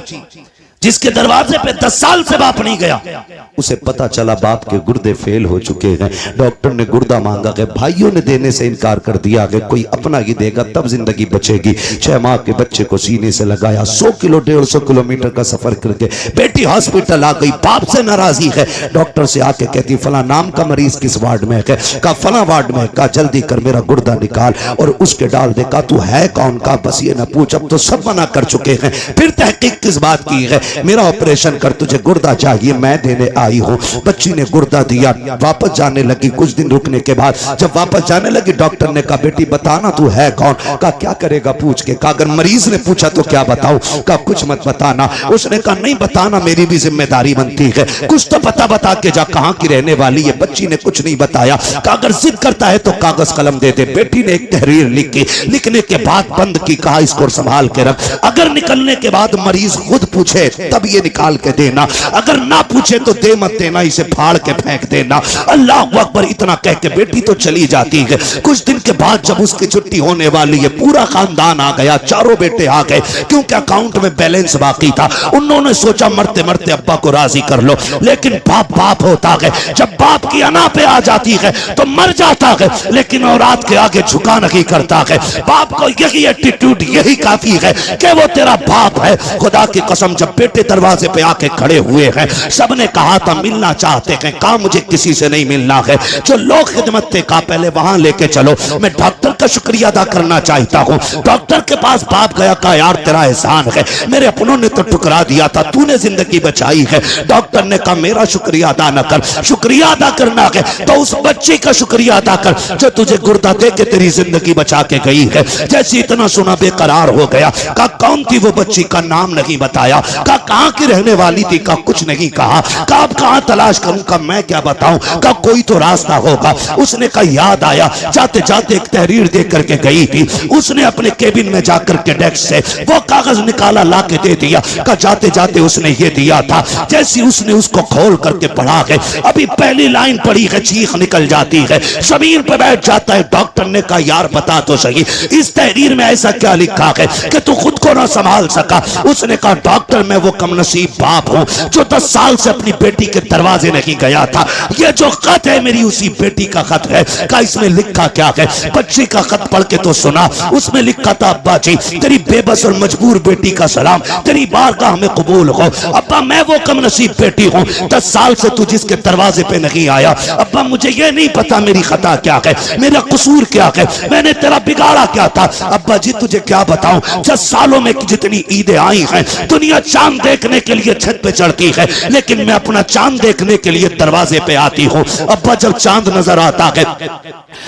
जिसके दरवाजे पे 10 साल से बाप नहीं गया। उसे पता चला बाप के गुर्दे फेल हो चुके हैं। डॉक्टर ने गुर्दा मांगा गया, भाइयों ने देने से इनकार कर दिया कि कोई अपना ही देगा तब जिंदगी बचेगी। 6 माह के बच्चे को सीने से लगाया, 100 किलो 150 किलोमीटर का सफर करके बेटी हॉस्पिटल आ गई। बाप से नाराजगी है। डॉक्टर से आके कहती फला नाम का मरीज किस वार्ड में है? कहा फला वार्ड में। कहा जल्दी कर मेरा गुर्दा निकाल और उसके डाल दे। कहा तू है कौन? का बस ये ना पूछ, अब तो सब मना कर चुके हैं, फिर तहकीक किस बात की है? मेरा ऑपरेशन कर, तुझे गुर्दा चाहिए, मैं देने आई हूं। बच्ची ने गुर्दा दिया, वापस जाने लगी। कुछ दिन रुकने के बाद जब वापस जाने लगी, डॉक्टर ने कहा बेटी बताना तू है कौन? कहा क्या करेगा पूछ के? कहा अगर मरीज ने पूछा तो क्या बताऊं? कहा कुछ मत बताना। उसने कहा नहीं बताना मेरी भी जिम्मेदारी बनती है, कुछ तो पता बता के जा, कहां की रहने वाली है? बच्ची ने कुछ नहीं बताया। कहा अगर जिद करता है तो कागज कलम दे दे। बेटी ने एक तहरीर लिखी, लिखने के बाद बंद की, कहा इसको संभाल के रख, अगर निकलने के बाद मरीज खुद पूछे तब ये निकाल के देना, अगर ना पूछे तो दे मत देना, इसे फाड़ के फेंक देना। अल्लाह अकबर इतना कह के बेटी तो चली जाती है। कुछ दिन के बाद जब उसकी छुट्टी होने वाली है, पूरा खानदान आ गया, चारों बेटे आ गए, क्योंकि अकाउंट में बैलेंस बाकी था। उन्होंने सोचा मरते मरते अब्बा को राजी कर लो, लेकिन बाप बाप होता है, जब बाप की अना पे आ जाती है तो मर जाता है, लेकिन औलाद के आगे झुका नहीं करता है। बाप को यही एटीट्यूड, यही काफी है कि वो तेरा बाप है। खुदा की कसम जब बेटे दरवाजे पे आके खड़े हुए हैं, सबने कहा था मिलना चाहते हैं, कहा मुझे किसी से नहीं मिलना है। जो लोग खिदमत थे कहा पहले वहां लेके चलो, मैं डॉक्टर का शुक्रिया अदा करना चाहता हूँ। डॉक्टर के पास बाप गया, कहा यार तेरा एहसान है, मेरे अपनों ने तो ठुकरा दिया था, तूने जिंदगी बचाई है। डॉक्टर ने कहा मेरा शुक्रिया अदा न कर, शुक्रिया अदा करना है तो उस बच्ची का शुक्रिया अदा कर जो तुझे गुर्दा दे के तेरी जिंदगी बचा के गई है। जैसे इतना सुना बेकरार हो गया। कहा कौन थी वो बच्ची, का नाम नहीं बताया। कहा कहां की रहने वाली थी, का कुछ नहीं कहा। कहा अब कहां तलाश करूं, का मैं क्या बताऊं, का कोई तो रास्ता होगा। उसने कहा याद आया, जाते जाते एक तहरीर दे करके गई थी। उसने अपने केबिन में जाकर के डेस्क से वो कागज निकाला, ला के दे दिया। का जाते जाते उसने ये दिया था। जैसी उसने उसको खोल करके पढ़ा है, अभी पहली लाइन पढ़ी है, चीख निकल जाती है, जमीन पे बैठ जाता है। डॉक्टर ने कहा यार बता तो सही, इस तहरीर में ऐसा क्या लिखा है कि तू खुद को ना संभाल सका। उसने कहा डॉक्टर मैं वो कमनसीब बाप हूं जो 10 साल से अपनी बेटी के दरवाजे नहीं गया था। ये जो खत है मेरी उसी बेटी का खत है। का इसमें लिखा क्या है, बच्ची का खत पढ़ के तो सुना। उसमें लिखा था अब्बा जी तेरी बेबस और मजबूर बेटी का सलाम, तेरी बारगाह में कबूल हो। अब्बा मैं वो कमनसीब बेटी हूँ, 10 साल से तू जिसके दरवाजे पे नहीं आया। अब्बा मुझे ये नहीं पता मेरी खता क्या है, मेरा कसूर क्या है, मैंने तेरा बिगाड़ा क्या था। अब्बा जी तुझे क्या बताऊं, 10 सालों में जितनी ईदें आई हैं, दुनिया चांद देखने के लिए छत पे चढ़ती है, लेकिन मैं अपना चांद देखने के लिए दरवाजे पे आती हूँ। अब्बा जब चांद नजर आता है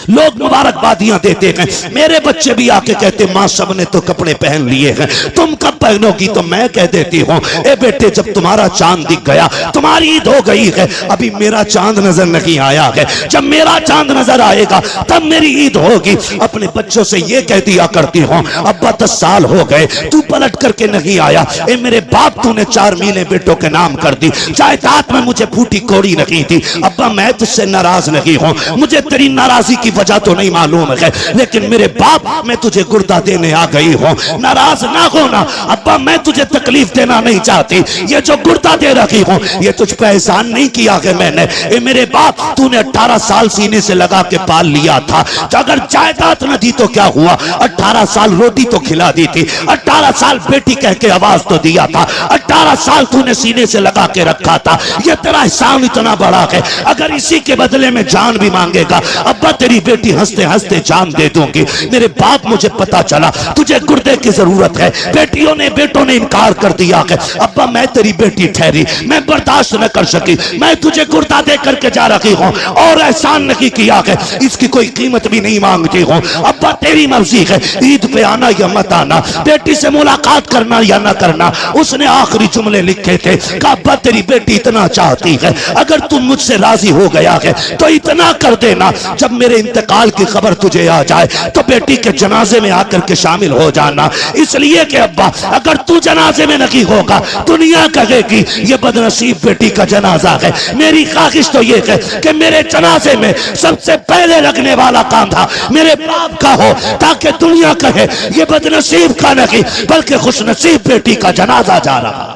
लोग मुबारकबादियां देते हैं, मेरे बच्चे भी आके कहते माँ सबने तो कपड़े पहन लिए हैं, तुम कब पहनोगी। तो मैं कह देती हूँ ए बेटे जब तुम्हारा चांद दिख गया, तुम्हारी ईद हो गई है, अभी मेरा चांद नजर नहीं आया है, जब मेरा चांद नजर आएगा तब मेरी ईद होगी। अपने बच्चों से ये कह दिया करती हूँ अब्बा 10 साल हो गए तू पलट करके नहीं आया, ए मेरे बाप तूने 4 मीलें बेटों के नाम कर दी, जायदाद में मुझे फूटी कोड़ी नहीं थी। अब्बा मैं तुझसे नाराज नहीं हूँ, मुझे तेरी नाराजगी की वजह तो नहीं मालूम है, लेकिन मेरे बाप मैं तुझे गुर्दा देने आ गई हूँ, नाराज ना होना। अब्बा मैं तुझे तकलीफ देना नहीं चाहती, ये जो गुर्दा दे रखी हूँ ये तुझ पे एहसान नहीं किया है मैंने। ए मेरे बाप तूने 18 साल सीने से लगा के पाल लिया था, अगर जायदाद न दी तो क्या हुआ, 18 साल रोटी तो खिला दी थी, 18 साल बेटी कह के आवाज तो दिया था, 18 साल तूने सीने से लगा के रखा था, ये तेरा एहसान इतना बड़ा है, अगर इसी के बदले में जान भी मांगेगा अब्बा तेरी बेटी हंसते हंसते जान दे दूंगी। मेरे बाप मुझे पता चला तुझे गुर्दे की जरूरत है, बेटियों ने बेटों ने इनकार कर दिया है। अब्बा मैं तेरी बेटी ठहरी, मैं बर्दाश्त न कर सकी, मैं तुझे गुर्दा दे करके जा रही हूँ और एहसान नहीं किया है, इसकी कोई कीमत भी नहीं मांगती हूँ। अब्बा तेरी मर्जी है, ईद पे आना या मत आना, बेटी से मुलाकात करना या ना करना। उसने आखिरी जुमले लिखे थे कि अब्बा तेरी बेटी इतना चाहती है, अगर तुम मुझसे राजी हो गया है तो इतना कर देना, जब मेरे इंतकाल की खबर तुझे आ जाए तो बेटी के जनाजे में आकर के शामिल हो जाना, इसलिए कि अब्बा अगर तू जनाजे में नहीं होगा दुनिया कहेगी ये बदनसीब बेटी का जनाजा है। मेरी ख्वाहिश तो ये है कि मेरे जनाजे में सबसे पहले लगने वाला कांधा मेरे बाप का हो, ताकि दुनिया कहे ये बदनसीब का नहीं बल्कि खुशनसीब बेटी का जनाजा जा रहा।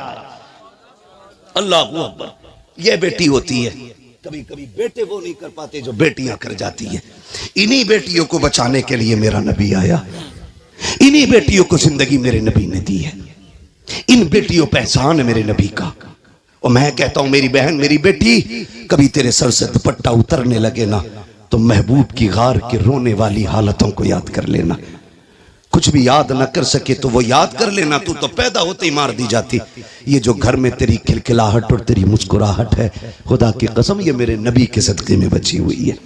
अल्लाह अकबर। ये बेटी होती है, कभी कभी बेटे वो नहीं कर पाते जो बेटियां कर जाती है। इन्हीं बेटियों को बचाने के लिए मेरा नबी आया, इन्हीं बेटियों को जिंदगी मेरे नबी ने दी है, इन बेटियों पे एहसान है मेरे नबी का। और मैं कहता हूं मेरी बहन मेरी बेटी, कभी तेरे सर से दुपट्टा उतरने लगे ना तो महबूब की गार के रोने वाली हालतों को याद कर लेना। कुछ भी याद न कर सके तो वो याद कर लेना, तू तो पैदा होते ही मार दी जाती। ये जो घर में तेरी खिलखिलाहट और तेरी मुस्कुराहट है, खुदा की कसम ये मेरे नबी के सदके में बची हुई है,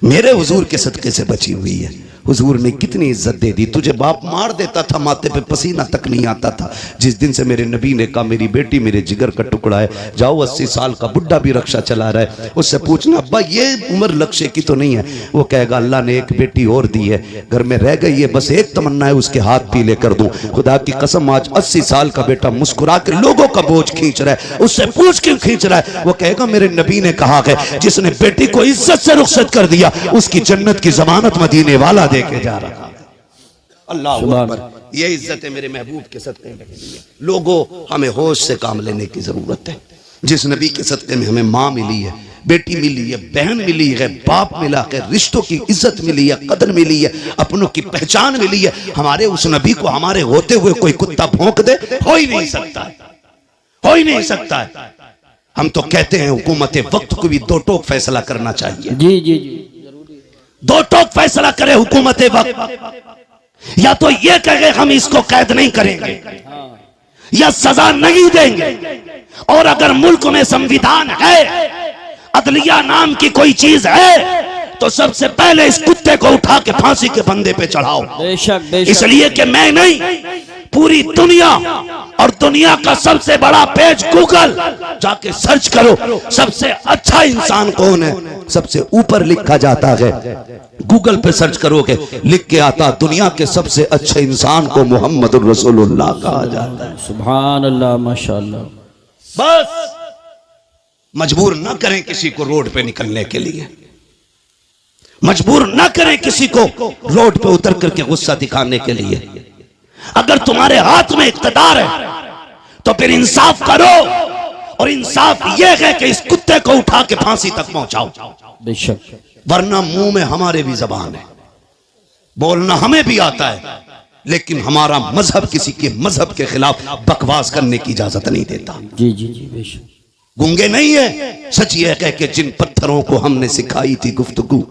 मेरे हुजूर के सदके से बची हुई है। हुजूर ने कितनी इज्जत दे दी। तुझे बाप मार देता था, माथे पे पसीना तक नहीं आता था। जिस दिन से मेरे नबी ने कहा मेरी बेटी मेरे जिगर का टुकड़ा है, जाओ 80 साल का बुढ़ा भी रक्षा चला रहा है, उससे पूछना अब्बा ये उम्र लक्ष्य की तो नहीं है। वो कहेगा अल्लाह ने एक बेटी और दी है, घर में रह गई है, बस एक तमन्ना है उसके हाथ पीले कर दूं। खुदा की कसम आज 80 साल का बेटा मुस्कुरा कर लोगों का बोझ खींच रहा है, उससे पूछ क्यों खींच रहा है? वो कहेगा मेरे नबी ने कहा है जिसने बेटी को इज्जत से रुखसत कर दिया उसकी जन्नत की जमानत मदीने वाला देके जा रहा है। अल्लाह अकबर। ये इज्जत है मेरे महबूब के सदक़े में। लोगों हमें होश से काम लेने की जरूरत है। जिस नबी के सदक़े में हमें माँ मिली है, बेटी मिली है, बहन मिली है, बाप मिला है, रिश्तों की इज्जत मिली है, कदर मिली है, अपनों की पहचान मिली है, हमारे उस नबी को हमारे होते हुए कोई कुत्ता भौंक दे, हो ही नहीं सकता है, हो ही नहीं सकता है। हम तो कहते हैं हुकूमत वक्त को भी दो टोक फैसला करना चाहिए। जी जी जी, दो टोक फैसला करे हुकूमत वक्त, या तो ये कहे हम इसको कैद नहीं करेंगे या सजा नहीं देंगे, और अगर मुल्क में संविधान है, अदलिया नाम की कोई चीज है, तो सबसे पहले इस कुत्ते को उठा के फांसी के फंदे पे चढ़ाओ। बेशक बेशक। इसलिए कि मैं नहीं, पूरी दुनिया, और दुनिया का सबसे बड़ा पेज गूगल, जाके सर्च करो सबसे अच्छा इंसान कौन है, सबसे ऊपर लिखा जाता है। गूगल पे सर्च करोगे लिख के आता दुनिया के सबसे अच्छे इंसान को मोहम्मद रसूलुल्लाह कहा जाता है। सुभान अल्लाह, माशाअल्लाह। बस मजबूर न करें किसी को रोड पे निकलने के लिए, मजबूर न करें किसी को रोड पे उतर करके गुस्सा दिखाने के लिए। अगर तुम्हारे हाथ में इख्तियार है तो फिर इंसाफ करो, और इंसाफ यह है कि इस कुत्ते को उठा के फांसी तक पहुंचाओ। बेशक। वरना मुंह में हमारे भी जबान है, बोलना हमें भी आता है, लेकिन हमारा मजहब किसी के मजहब के खिलाफ बकवास करने की इजाजत नहीं देता। जी जी जी, बेशक। गूंगे नहीं है, सच यह कह के जिन पत्थरों को हमने सिखाई थी गुफ्तगू,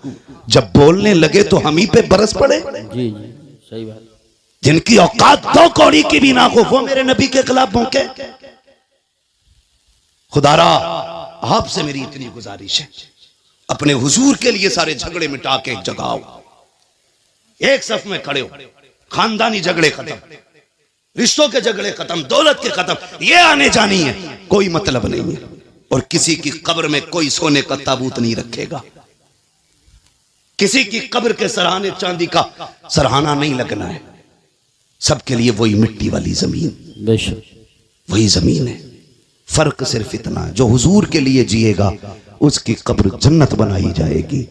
जब बोलने लगे तो हम ही पे बरस पड़े। जी जी, सही बात। जिनकी औकात दो कौड़ी की भी ना हो, वो मेरे नबी के खिलाफ भौंके। खुदारा आपसे मेरी इतनी गुजारिश है, अपने हुजूर के लिए सारे झगड़े मिटा के एक जगह आओ, एक सफ में खड़े हो, खानदानी झगड़े खत्म, रिश्तों के झगड़े खत्म, दौलत के खत्म, ये आने जानी है, कोई मतलब नहीं है। और किसी की कब्र में कोई सोने का ताबूत नहीं रखेगा, किसी की कब्र के सरहाने चांदी का सरहाना नहीं लगना है। सबके लिए वही मिट्टी वाली जमीन, बेशक वही जमीन है। फर्क सिर्फ इतना है, जो हुजूर के लिए जिएगा उसकी कब्र जन्नत बनाई जाएगी,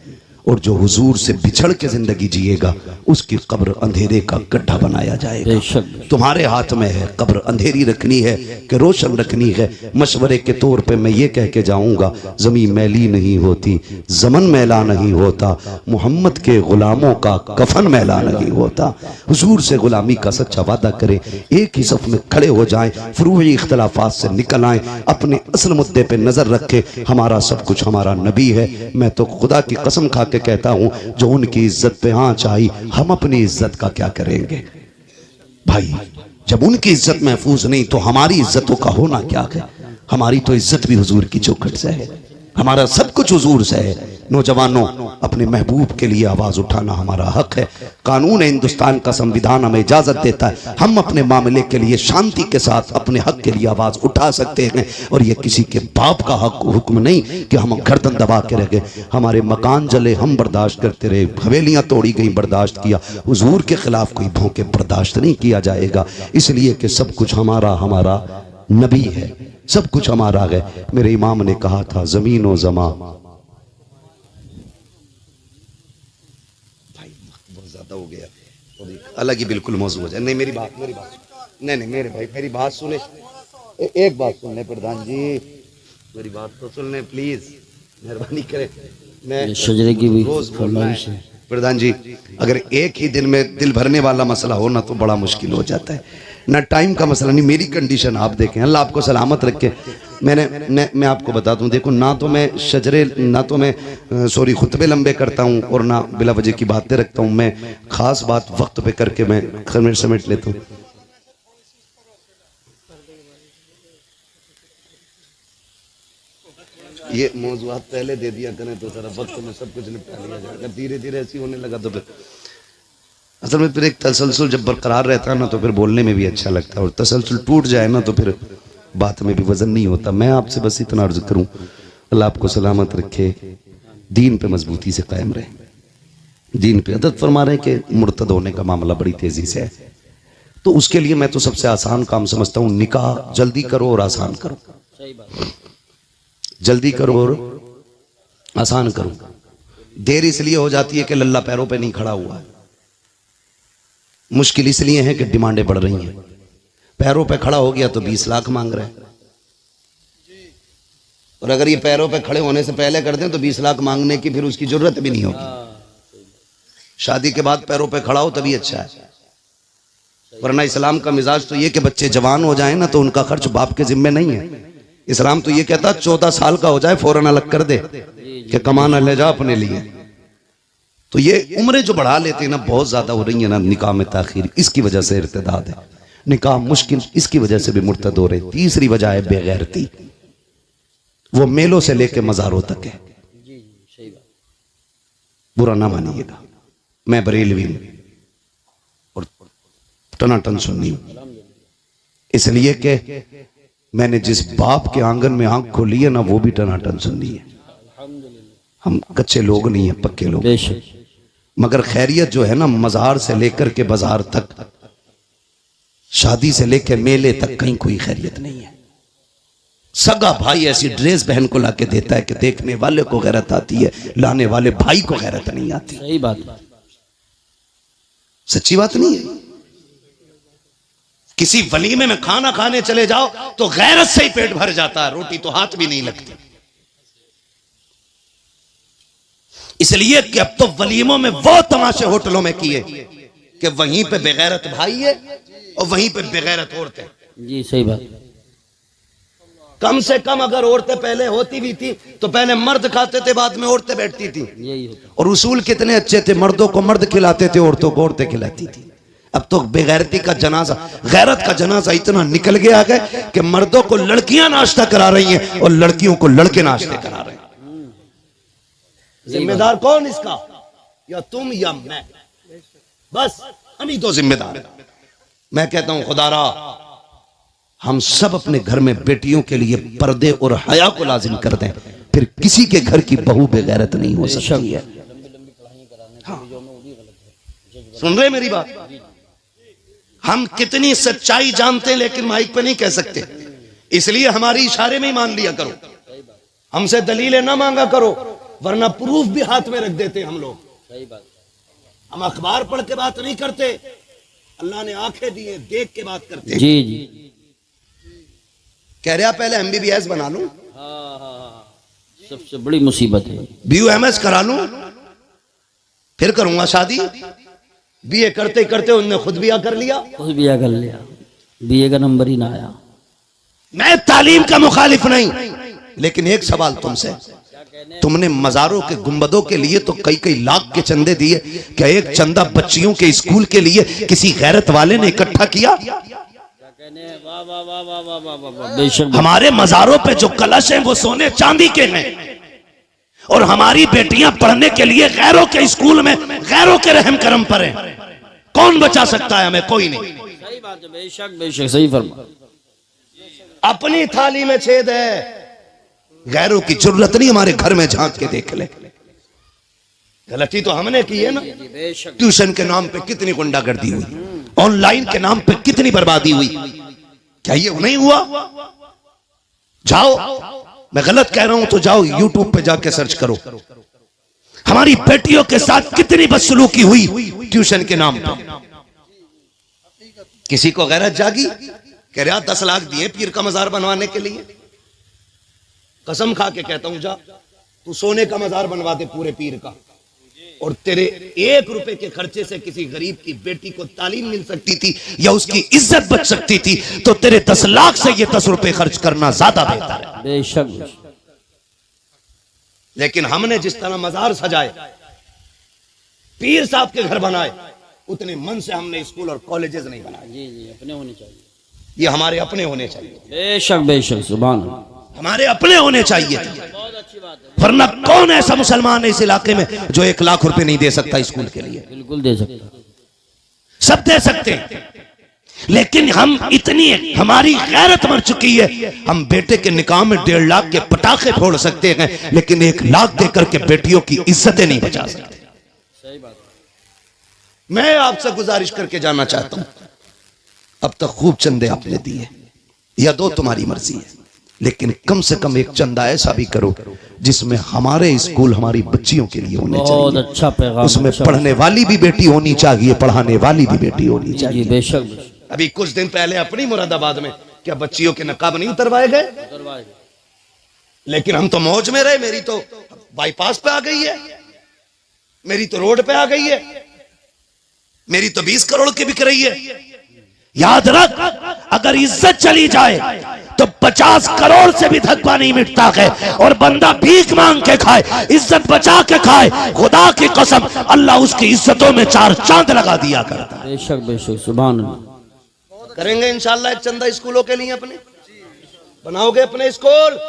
और जो हुजूर से बिछड़ के जिंदगी जिएगा उसकी कब्र अंधेरे का गड्ढा बनाया जाएगा। बेशक। तुम्हारे हाथ में है, कब्र अंधेरी रखनी है कि रोशन रखनी है। मशवरे के तौर पे मैं ये कह के जाऊंगा, जमीन मैली नहीं होती, जमन मैला नहीं होता, मोहम्मद के गुलामों का कफन मैला नहीं होता। हुजूर से गुलामी का सच्चा वादा करें, एक ही सफ में खड़े हो जाएं, फरूई इख्तलाफात से निकल आएं, अपने असल मुद्दे पे नजर रखें। हमारा सब कुछ हमारा नबी है। मैं तो खुदा की कसम खा के कहता हूं, जो उनकी इज्जत पे आंच आई, हम अपनी इज्जत का क्या करेंगे भाई? जब उनकी इज्जत महफूज नहीं तो हमारी इज्जतों का होना क्या है? हमारी तो इज्जत भी हुजूर की चौखट से है, हमारा सब कुछ हुजूर से है। नौजवानों, अपने महबूब के लिए आवाज उठाना हमारा हक है। कानून हिंदुस्तान का संविधान हमें इजाजत देता है, हम अपने मामले के लिए शांति के साथ अपने हक के लिए आवाज उठा सकते हैं। और ये किसी के बाप का हक हुक्म नहीं कि हम गर्दन दबा के रह गए। हमारे मकान जले हम बर्दाश्त करते रहे, हवेलियां तोड़ी गई बर्दाश्त किया, हुजूर के खिलाफ कोई भौंके बर्दाश्त नहीं किया जाएगा। इसलिए कि सब कुछ हमारा हमारा नबी है, सब कुछ हमारा है। मेरे इमाम ने कहा था, जमीन और जमा बहुत ज्यादा हो गया, अलग ही बिल्कुल मौजूद हो जाए। नहीं मेरी बात नहीं मेरे भाई मेरी बात सुने, एक बात सुन ले प्रधान जी, मेरी बात तो सुन ले प्लीज, मेहरबानी करें। मैं शजरे की भी रोज बोलना है प्रधान जी, अगर एक ही दिन में दिल भरने वाला मसला हो ना तो बड़ा मुश्किल हो जाता है। ना टाइम का मसला नहीं, मेरी कंडीशन आप देखें, अल्लाह आपको सलामत रखे। मैं आपको बता दूं, देखो ना तो मैं शजरे, ना तो मैं खुतबे लंबे करता हूं, और ना बिला वजह की बातें रखता हूं। मैं खास बात वक्त पे करके मैं समेट लेता हूं। ये मौजूद पहले दे दिया करें तो सारा वक्त में सब कुछ निपटा लिया जाएगा, धीरे धीरे ऐसी होने लगा तो फिर असल में फिर एक तसलसल जब बरकरार रहता है ना तो फिर बोलने में भी अच्छा लगता है, और तसलसल टूट जाए ना तो फिर बात में भी वजन नहीं होता। मैं आपसे बस इतना अर्ज करूं, अल्लाह आपको सलामत रखे, दीन पे मजबूती से कायम रहे। दीन पे अदद फरमा रहे हैं कि मुर्तद होने का मामला बड़ी तेजी से है, तो उसके लिए मैं तो सबसे आसान काम समझता हूँ, निकाह जल्दी करो और आसान करो। जल्दी करो और आसान करो। देर इसलिए हो जाती है कि लल्ला पैरों पे नहीं खड़ा हुआ है, मुश्किल इसलिए है कि डिमांडें बढ़ रही हैं। पैरों पे खड़ा हो गया तो 20 लाख मांग रहे हैं, और अगर ये पैरों पे खड़े होने से पहले कर दें तो 20 लाख मांगने की फिर उसकी जरूरत भी नहीं होगी। शादी के बाद पैरों पे खड़ा हो तभी अच्छा है, वरना इस्लाम का मिजाज तो ये कि बच्चे जवान हो जाएं ना तो उनका खर्च बाप के जिम्मे नहीं है। इस्लाम तो ये कहता 14 साल का हो जाए फौरन अलग कर दे कि कमाना ले जा अपने लिए। तो ये उम्रें जो बढ़ा लेते हैं ना, बहुत ज्यादा हो रही है ना निकाह में ताखीर, इसकी वजह से इर्तिदाद है। निकाह मुश्किल इसकी वजह से भी मुर्तद हो रहे। तीसरी वजह है बेगैरती, वो मेलों से लेके मज़ारों तक है। बुरा ना मानिएगा, मैं बरेलवी हूं और टनाटन सुन्नी हूं, इसलिए कि मैंने जिस बाप के आंगन में आंख खोली है ना वो भी टनाटन सुन्नी है। हम कच्चे लोग नहीं है, पक्के लोग। मगर खैरियत जो है ना, मज़ार से लेकर के बाजार तक, शादी से लेकर मेले तक कहीं कोई खैरियत नहीं है। सगा भाई ऐसी ड्रेस बहन को लाके देता है कि देखने वाले को गैरत आती है, लाने वाले भाई को गैरत नहीं आती। सही बात, सच्ची बात नहीं है। किसी वलीमे में खाना खाने चले जाओ तो गैरत से ही पेट भर जाता है, रोटी तो हाथ भी नहीं लगती। इसलिए कि अब तो वलीमों में वो तमाशे होटलों में किए कि वहीं पे बेगैरत भाई है और वहीं पे बेगैरत औरतें। जी सही बात। कम से कम अगर औरतें पहले होती भी थी तो पहले मर्द खाते थे, बाद में औरतें बैठती थी। यही होता। और उसूल कितने अच्छे थे, मर्दों को मर्द खिलाते थे, औरतों को औरतें खिलाती थी। अब तो बेगैरती का जनाजा, गैरत का जनाजा इतना निकल गया है कि मर्दों को लड़कियां नाश्ता करा रही हैं और लड़कियों को लड़के नाश्ते करा रहे हैं। जिम्मेदार कौन इसका? या तुम या मैं, बस हम ही तो जिम्मेदार हैं। मैं कहता हूं खुदारा हम सब अपने घर में बेटियों के लिए पर्दे और हया को लाजिम कर दें, फिर किसी के घर की बहू बेगैरत नहीं हो सकती है। हाँ। सुन रहे मेरी बात? हम कितनी सच्चाई जानते हैं लेकिन माइक पे नहीं कह सकते, इसलिए हमारी इशारे में ही मान लिया करो। हमसे दलीलें ना मांगा करो, वरना प्रूफ भी हाथ में रख देते हम लोग। सही बात। हम अखबार पढ़ के बात नहीं करते, अल्लाह ने आंखें दी हैं, देख के बात करते हैं। जी जी। कह रहा पहले MBBS बना लूं, सबसे बड़ी मुसीबत है। BUMS करा लूं, फिर करूंगा शादी। BA करते करते उन्होंने खुद बिया कर लिया, खुद बिया कर लिया, BA का नंबर ही ना आया। मैं तालीम का मुखालिफ नहीं, लेकिन एक सवाल तुमसे, तुमने मज़ारों के गुंबदों के लिए तो कई कई लाख के चंदे दिए, क्या एक चंदा बच्चियों के स्कूल के लिए किसी गैरत वाले ने इकट्ठा किया? हमारे मज़ारों पे जो कलश हैं वो सोने चांदी के हैं, और हमारी बेटियां पढ़ने के लिए गैरों के स्कूल में गैरों के रहम करम पर हैं। कौन बचा सकता है हमें? कोई नहीं। सही बात है, बेशक बेशक सही फरमा। अपनी थाली में छेद है, गैरों की जरूरत नहीं हमारे घर में झांक के देख ले। गलती तो हमने की है ना। ट्यूशन के नाम पे कितनी गुंडागर्दी हुई, ऑनलाइन के नाम पे कितनी बर्बादी हुई, क्या ये नहीं हुआ? जाओ, मैं गलत कह रहा हूं तो जाओ YouTube पे जाके सर्च करो। हमारी बेटियों के साथ कितनी बदसलूकी हुई ट्यूशन के नाम पे। किसी को गैरत जागी, कह रहा 10 लाख दिए पीर का मजार बनवाने के लिए। कसम खा के कहता हूं, जा तू सोने का मजार बनवा दे पूरे पीर का, और तेरे 1 रुपए के खर्चे से किसी गरीब की बेटी को तालीम मिल सकती थी या उसकी इज्जत बच सकती थी, तो तेरे 10 लाख से ये 10 रुपए खर्च करना ज्यादा बेहतर है। बेशक। लेकिन हमने जिस तरह मजार सजाए, पीर साहब के घर बनाए, उतने मन से हमने स्कूल और कॉलेजेस नहीं बनाए। जी जी, अपने होने चाहिए, ये हमारे अपने होने चाहिए। बेशक बेशक, सुभान अल्लाह, हमारे अपने होने चाहिए। बहुत अच्छी बात है। वरना कौन ऐसा मुसलमान है इस इलाके में जो 1 लाख रुपए नहीं दे सकता स्कूल के लिए? बिल्कुल दे सकता। सब दे सकते हैं, लेकिन हम इतनी हमारी गैरत मर चुकी है, हम बेटे के निकाह में 1.5 लाख के पटाखे फोड़ सकते हैं, लेकिन 1 लाख देकर के बेटियों की इज्जतें नहीं बचा सकते। सही बात। मैं आपसे गुजारिश करके जाना चाहता हूं, अब तक खूब चंदे आपने दिए या दो, तुम्हारी मर्जी है, लेकिन कम से कम एक चंदा ऐसा भी करो जिसमें हमारे स्कूल हमारी बच्चियों के लिए होने बहुत चाहिए। अच्छा पैगाम। उसमें पढ़ने वाली भी बेटी होनी चाहिए, पढ़ाने वाली भी बेटी होनी जी चाहिए। बेशक बेशक। अभी कुछ दिन पहले अपनी मुरादाबाद में क्या बच्चियों के नकाब नहीं उतरवाए गए? लेकिन हम तो मौज में रहे। मेरी तो बाईपास पे आ गई है, मेरी तो रोड पे आ गई है, मेरी तो 20 करोड़ की बिक रही है। याद रख, अगर इज्जत चली जाए तो 50 करोड़ से भी धक्का नहीं मिटता है, और बंदा भीख मांग के खाए, इज्जत बचा के खाए, खुदा की कसम अल्लाह उसकी इज्जतों में 4 चांद लगा दिया करता है। बेशक बेशक। सुभान अल्लाह। करेंगे इंशाल्लाह एक चंदा स्कूलों के लिए, अपने बनाओगे अपने स्कूल,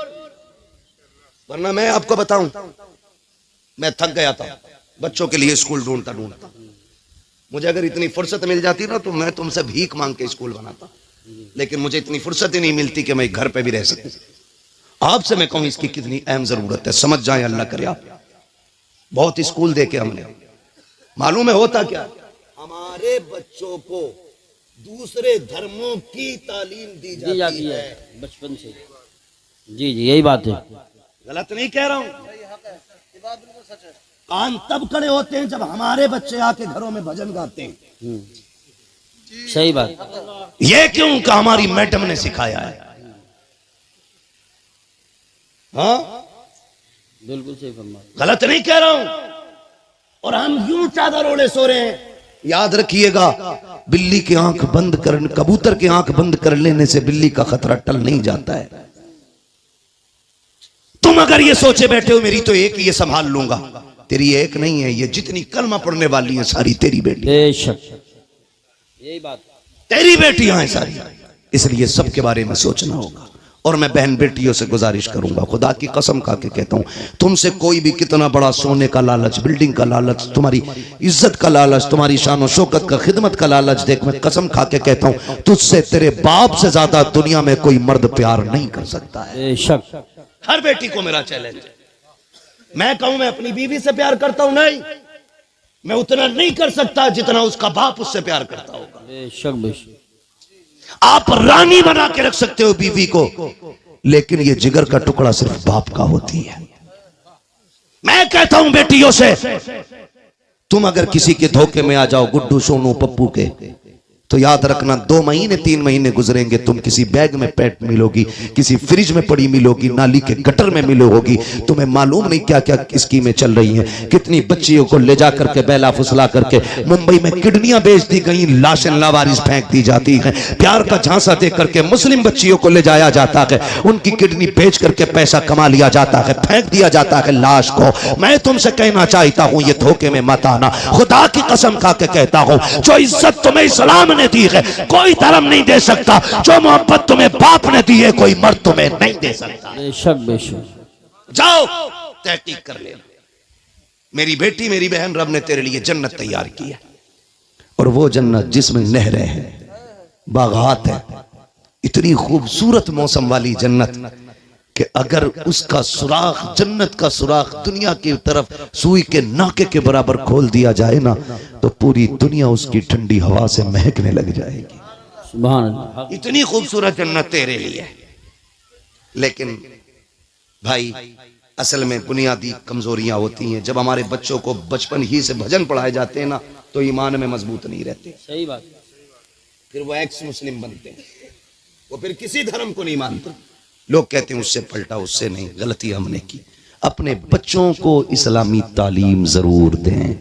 वरना मैं आपको बताऊं, मैं थक गया था बच्चों के लिए स्कूल ढूंढता ढूंढता। मुझे अगर इतनी फुर्सत मिल जाती ना तो मैं तुमसे भीख मांग के स्कूल बनाता, लेकिन मुझे इतनी फुर्सत ही नहीं मिलती कि मैं घर पे भी रह सकूं। आपसे मैं कहूं इसकी कितनी अहम जरूरत है, समझ जाए, अल्लाह करे आप। बहुत स्कूल देखे हमने, मालूम है होता क्या, हमारे बच्चों को दूसरे धर्मों की तालीम दी जाती है बचपन से। जी जी यही बात है। गलत नहीं कह रहा हूं, कान तब खड़े होते हैं जब हमारे बच्चे आके घरों में भजन गाते हैं। सही बात। ये क्यों का हमारी मैडम ने सिखाया है। हाँ बिल्कुल सही फरमा। गलत नहीं कह रहा हूं। और हम यूं चादर ओढ़े सो रहे हैं। याद रखिएगा, बिल्ली की आंख बंद कर, कबूतर की आंख बंद कर लेने से बिल्ली का खतरा टल नहीं जाता है। तुम अगर ये सोचे बैठे हो मेरी तो एक ये संभाल लूंगा, तेरी एक नहीं है, ये जितनी कलमा पढ़ने वाली है सारी तेरी बेटी, बेशक यही बात, तेरी बेटियां हैं सारी। इसलिए सबके बारे में सोचना होगा। और मैं बहन बेटियों से गुजारिश करूंगा, खुदा की कसम खा के कहता हूं, तुमसे कोई भी कितना बड़ा सोने का लालच, बिल्डिंग का लालच, तुम्हारी इज्जत का लालच, तुम्हारी शान और शौकत का, खिदमत का लालच देख, मैं कसम खा के कहता हूं तुझसे तेरे बाप से ज्यादा दुनिया में कोई मर्द प्यार नहीं कर सकता है। बेशक। हर बेटी को मेरा चैलेंज है। मैं कहूं मैं अपनी बीवी से प्यार करता हूं, नहीं, मैं उतना नहीं कर सकता जितना उसका बाप उससे प्यार करता होगा। बेशक बेशक। आप रानी बना के रख सकते हो बीवी को, लेकिन ये जिगर का टुकड़ा सिर्फ बाप का होती है। मैं कहता हूं बेटियों से, तुम अगर किसी के धोखे में आ जाओ, गुड्डू सोनू पप्पू के, तो याद रखना 2 महीने 3 महीने गुजरेंगे, तुम किसी बैग में पैट मिलोगी, किसी फ्रिज में पड़ी मिलोगी, नाली के गटर में मिलोगी। तुम्हें मालूम नहीं क्या क्या स्कीमें चल रही हैं। कितनी बच्चियों को ले जा करके बेला फुसला करके मुंबई में किडनियां बेच दी गई, लाशें लावारिस फेंक दी जाती हैं। प्यार का झांसा दे करके मुस्लिम बच्चियों को ले जाया जाता है, उनकी किडनी बेच करके पैसा कमा लिया जाता है, फेंक दिया जाता है लाश को। मैं तुमसे कहना चाहता हूं ये धोखे में मत आना। खुदा की कसम खा के कहता हूं, जो इज्जत तुम्हें इस्लाम ने दी है कोई धर्म नहीं दे सकता, जो मोहब्बत तुम्हें बाप ने दी है कोई मर्द तुम्हें नहीं दे सकता। बेशक बेशक। जाओ तहकीक कर लेना। मेरी बेटी मेरी बहन, रब ने तेरे लिए जन्नत तैयार की है, और वो जन्नत जिसमें नहरें हैं, बागात है, इतनी खूबसूरत मौसम वाली जन्नत कि अगर उसका सुराख, जन्नत का सुराख दुनिया की तरफ सुई के नाके के बराबर खोल दिया जाए ना, तो पूरी दुनिया उसकी ठंडी हवा से महकने लग जाएगी। सुभान अल्लाह। इतनी खूबसूरत जन्नत तेरे लिए। लेकिन भाई असल में बुनियादी कमजोरियां होती हैं। जब हमारे बच्चों को बचपन ही से भजन पढ़ाए जाते हैं ना, तो ईमान में मजबूत नहीं रहते। सही बात। फिर वो एक्स मुस्लिम बनते हैं, वो फिर किसी धर्म को नहीं मानते। लोग कहते हैं उससे पलटा, उससे नहीं, गलती हमने की। अपने बच्चों को इस्लामी तालीम जरूर दें,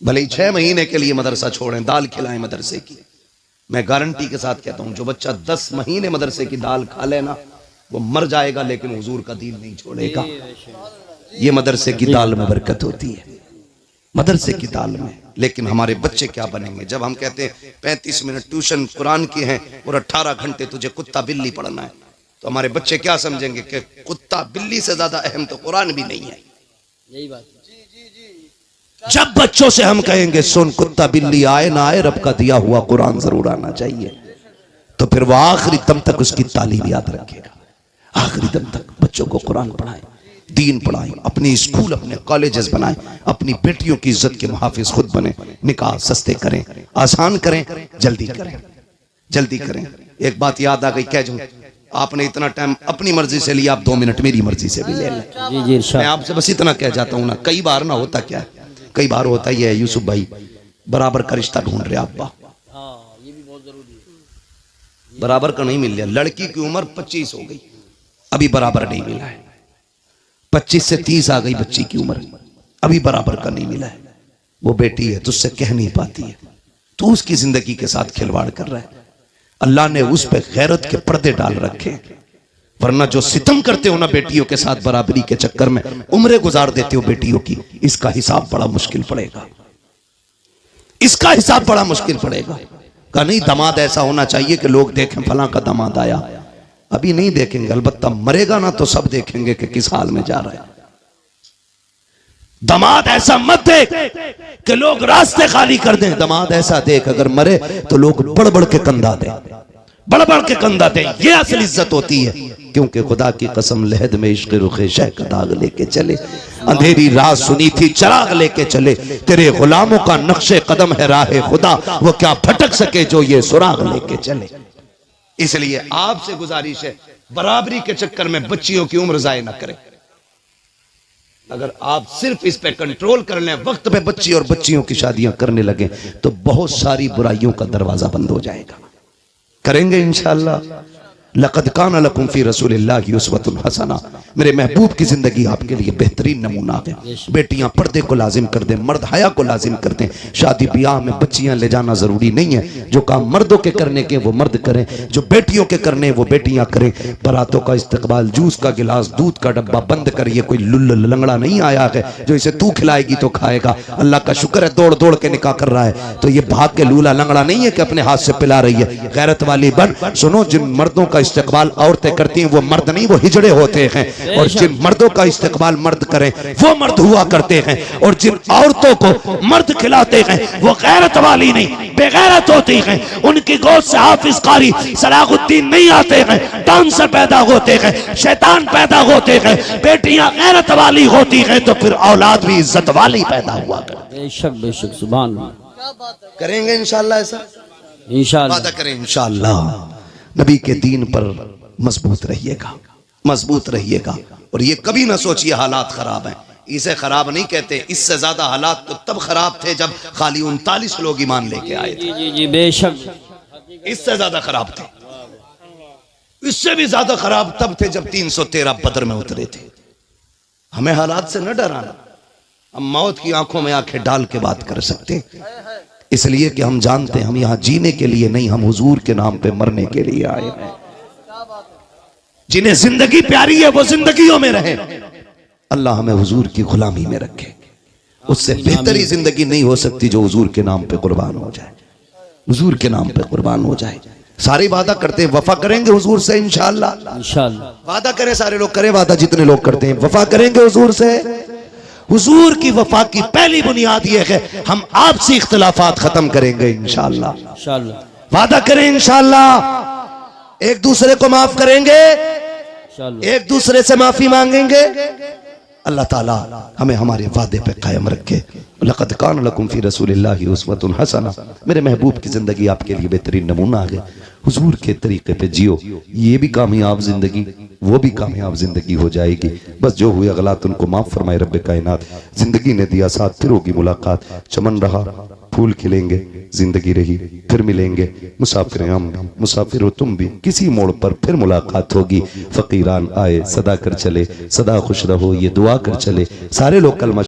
भले ही 6 महीने के लिए मदरसा छोड़ें, दाल खिलाएं मदरसे की। मैं गारंटी के साथ कहता हूं जो बच्चा 10 महीने मदरसे की दाल खा लेना वो मर जाएगा, लेकिन हुजूर का दीन नहीं छोड़ेगा। ये मदरसे की दाल में बरकत होती है, मदरसे की दाल में। लेकिन हमारे बच्चे क्या बनेंगे जब हम कहते हैं 35 मिनट ट्यूशन कुरान की है और 18 घंटे तुझे कुत्ता बिल्ली पढ़ना है, तो हमारे बच्चे क्या समझेंगे कि कुत्ता बिल्ली से ज्यादा अहम तो कुरान भी नहीं है। यही बात। जब बच्चों से हम कहेंगे सुन कुत्ता बिल्ली आए ना आए रब का दिया हुआ कुरान जरूर आना चाहिए, तो फिर वो आखिरी दम तक उसकी तालीम याद रखेगा। आखिरी दम तक बच्चों को कुरान पढ़ाएं, दीन पढ़ाएं, अपने स्कूल अपने कॉलेजेस बनाएं, अपनी बेटियों की इज्जत के मुहाफिज खुद बने, निकाह सस्ते करें, आसान करें, जल्दी करें, जल्दी करें। एक बात याद आ गई, कह दूं आपने इतना टाइम अपनी मर्जी से लिया, आप 2 मिनट मेरी मर्जी से भी ले लें। जी जी इरशाद। मैं आपसे बस इतना कह जाता हूँ ना, कई बार ना होता क्या है, कई बार होता ही है यूसुफ भाई बराबर का रिश्ता ढूंढ रहे अब्बा, बराबर का नहीं मिल रहा। लड़की की उम्र 25 हो गई, अभी बराबर नहीं मिला है। 25 से 30 आ गई बच्ची की उम्र, अभी बराबर का नहीं मिला है। वो बेटी है, तुझसे कह नहीं पाती है, तू उसकी जिंदगी के साथ खिलवाड़ कर रहा है। अल्लाह ने उस पे गैरत के पर्दे डाल रखे, वरना जो सितम करते हो ना बेटियों के साथ बराबरी के चक्कर में, उम्रें गुजार देते हो बेटियों की, इसका हिसाब बड़ा मुश्किल पड़ेगा, इसका हिसाब बड़ा मुश्किल पड़ेगा। का नहीं दामाद ऐसा होना चाहिए कि लोग देखें फलां का दामाद आया, अभी नहीं देखेंगे, अलबत्ता मरेगा ना तो सब देखेंगे कि किस हाल में जा रहा है। दामाद ऐसा मत देख कि लोग रास्ते खाली कर दें, दामाद ऐसा देख अगर मरे तो लोग बढ़ बढ़ के कंधा दें, बढ़ बढ़ के कंधा दें। ये असल इज्जत होती है, क्योंकि खुदा की कसम लहद में इश्क रुखे शह का दाग लेके चले, अंधेरी रात सुनी थी चिराग लेके चले, तेरे गुलामों का नक्शे कदम है राह खुदा, वो क्या भटक सके जो ये सुराग लेके चले। इसलिए आपसे गुजारिश है, बराबरी के चक्कर में बच्चियों की उम्र जाया ना करें। अगर आप सिर्फ इस पे कंट्रोल कर लें, वक्त पे बच्ची और बच्चियों की शादियां करने लगे, तो बहुत सारी बुराइयों का दरवाजा बंद हो जाएगा। करेंगे इंशाअल्लाह। लक़द कान लकुम फी रसूलिल्लाहि उस्वतुन हसना, मेरे महबूब की जिंदगी आपके लिए बेहतरीन नमूना है। बेटियां पर्दे को लाजिम कर दें, मर्द हया को लाजिम कर दें। शादी ब्याह में बच्चियां ले जाना जरूरी नहीं है, जो काम मर्दों के करने के वो मर्द करें, जो बेटियों के करने वो बेटियां करें। बारातों का इस्तकबाल, जूस का गिलास, दूध का डब्बा बंद कर, ये कोई लुल्ल लंगड़ा नहीं आया है जो इसे तू खिलाएगी तो खाएगा। अल्लाह का शुक्र है दौड़ दौड़ के निकाह कर रहा है, तो ये भाग के लूला लंगड़ा नहीं है कि अपने हाथ से पिला रही है। गैरत वाली बन। सुनो, जिन मर्दों का इस्तकबाल औरतें करती हैं वो मर्द नहीं, वो हिजड़े होते हैं, और जिन मर्दों का इस्तकबाल मर्द करें वो मर्द हुआ करते हैं, और जिन औरतों को मर्द खिलाते हैं वो गैरत वाली नहीं बेगैरत होती हैं। उनकी गोद से हाफिज कारी सलाहुद्दीन नहीं आते हैं, डांसर पैदा होते हैं, शैतान पैदा होते हैं। बेटियां गैरत वाली होती हैं तो फिर औलाद भी इज्जत वाली पैदा हुआ करती। बेशक बेशक, सुभान अल्लाह। करेंगे इंशाअल्लाह ऐसा, इंशाअल्लाह वादा करें इंशाअल्लाह। नबी के दीन पर मजबूत रहिएगा, मजबूत रहिएगा। और ये कभी ना सोचिए हालात खराब हैं, इसे खराब नहीं कहते। इससे ज्यादा हालात तो तब खराब थे जब खाली 39 लोग ईमान लेके आए थे। जी जी जी बेशक, इससे ज्यादा खराब थे, इससे भी ज्यादा खराब तब थे जब 313 बदर में उतरे थे। हमें हालात से न डराना, हम मौत की आंखों में आंखें डाल के बात कर सकते हैं, इसलिए कि हम जानते हैं हम यहां जीने के लिए नहीं, हम हुजूर के नाम पे मरने के लिए आए हैं। जिन्हें जिंदगी प्यारी है वो जिंदगियों में रहे, अल्लाह हमें हुजूर की गुलामी में रखे। उससे बेहतरी जिंदगी नहीं हो सकती जो हुजूर के नाम पे कुर्बान हो जाए, हुजूर के नाम पे कुर्बान हो जाए। सारे वादा करते हैं वफा करेंगे हुजूर से इंशाअल्लाह, इंशाअल्लाह। वादा करें, सारे लोग करें वादा, जितने लोग करते हैं वफा करेंगे हुजूर से। हुजूर की वफा की पहली बुनियाद यह है हम आपसी इख्तिलाफात खत्म करेंगे इंशाअल्लाह। इंशाअल्लाह वादा करें इंशाअल्लाह, एक दूसरे को माफ करेंगे, इंशाअल्लाह। एक दूसरे से माफी मांगेंगे। अल्लाह ताला हमें हमारे वादे पे कायम रखे। लक़द कान लकुम फी रसूलिल्लाहि उस्वतुन हसना, मेरे महबूब की जिंदगी आपके लिए बेहतरीन नमूना है। हुजूर के तरीके पे जियो, ये भी कामयाब जिंदगी, वो भी कामयाब जिंदगी हो जाएगी। बस जो हुए गलत उनको माफ फरमाए रब्बे कायनात। जिंदगी ने दिया साथ, फिर होगी मुलाकात। चमन रहा, फूल खिलेंगे, जिंदगी रही, फिर मिलेंगे। मुसाफिर हम भी, मुसाफिर हो तुम भी, किसी मोड़ पर फिर मुलाकात होगी। फकीरान आए सदा कर चले, सदा खुश रहो ये दुआ कर चले। सारे लोग कलमा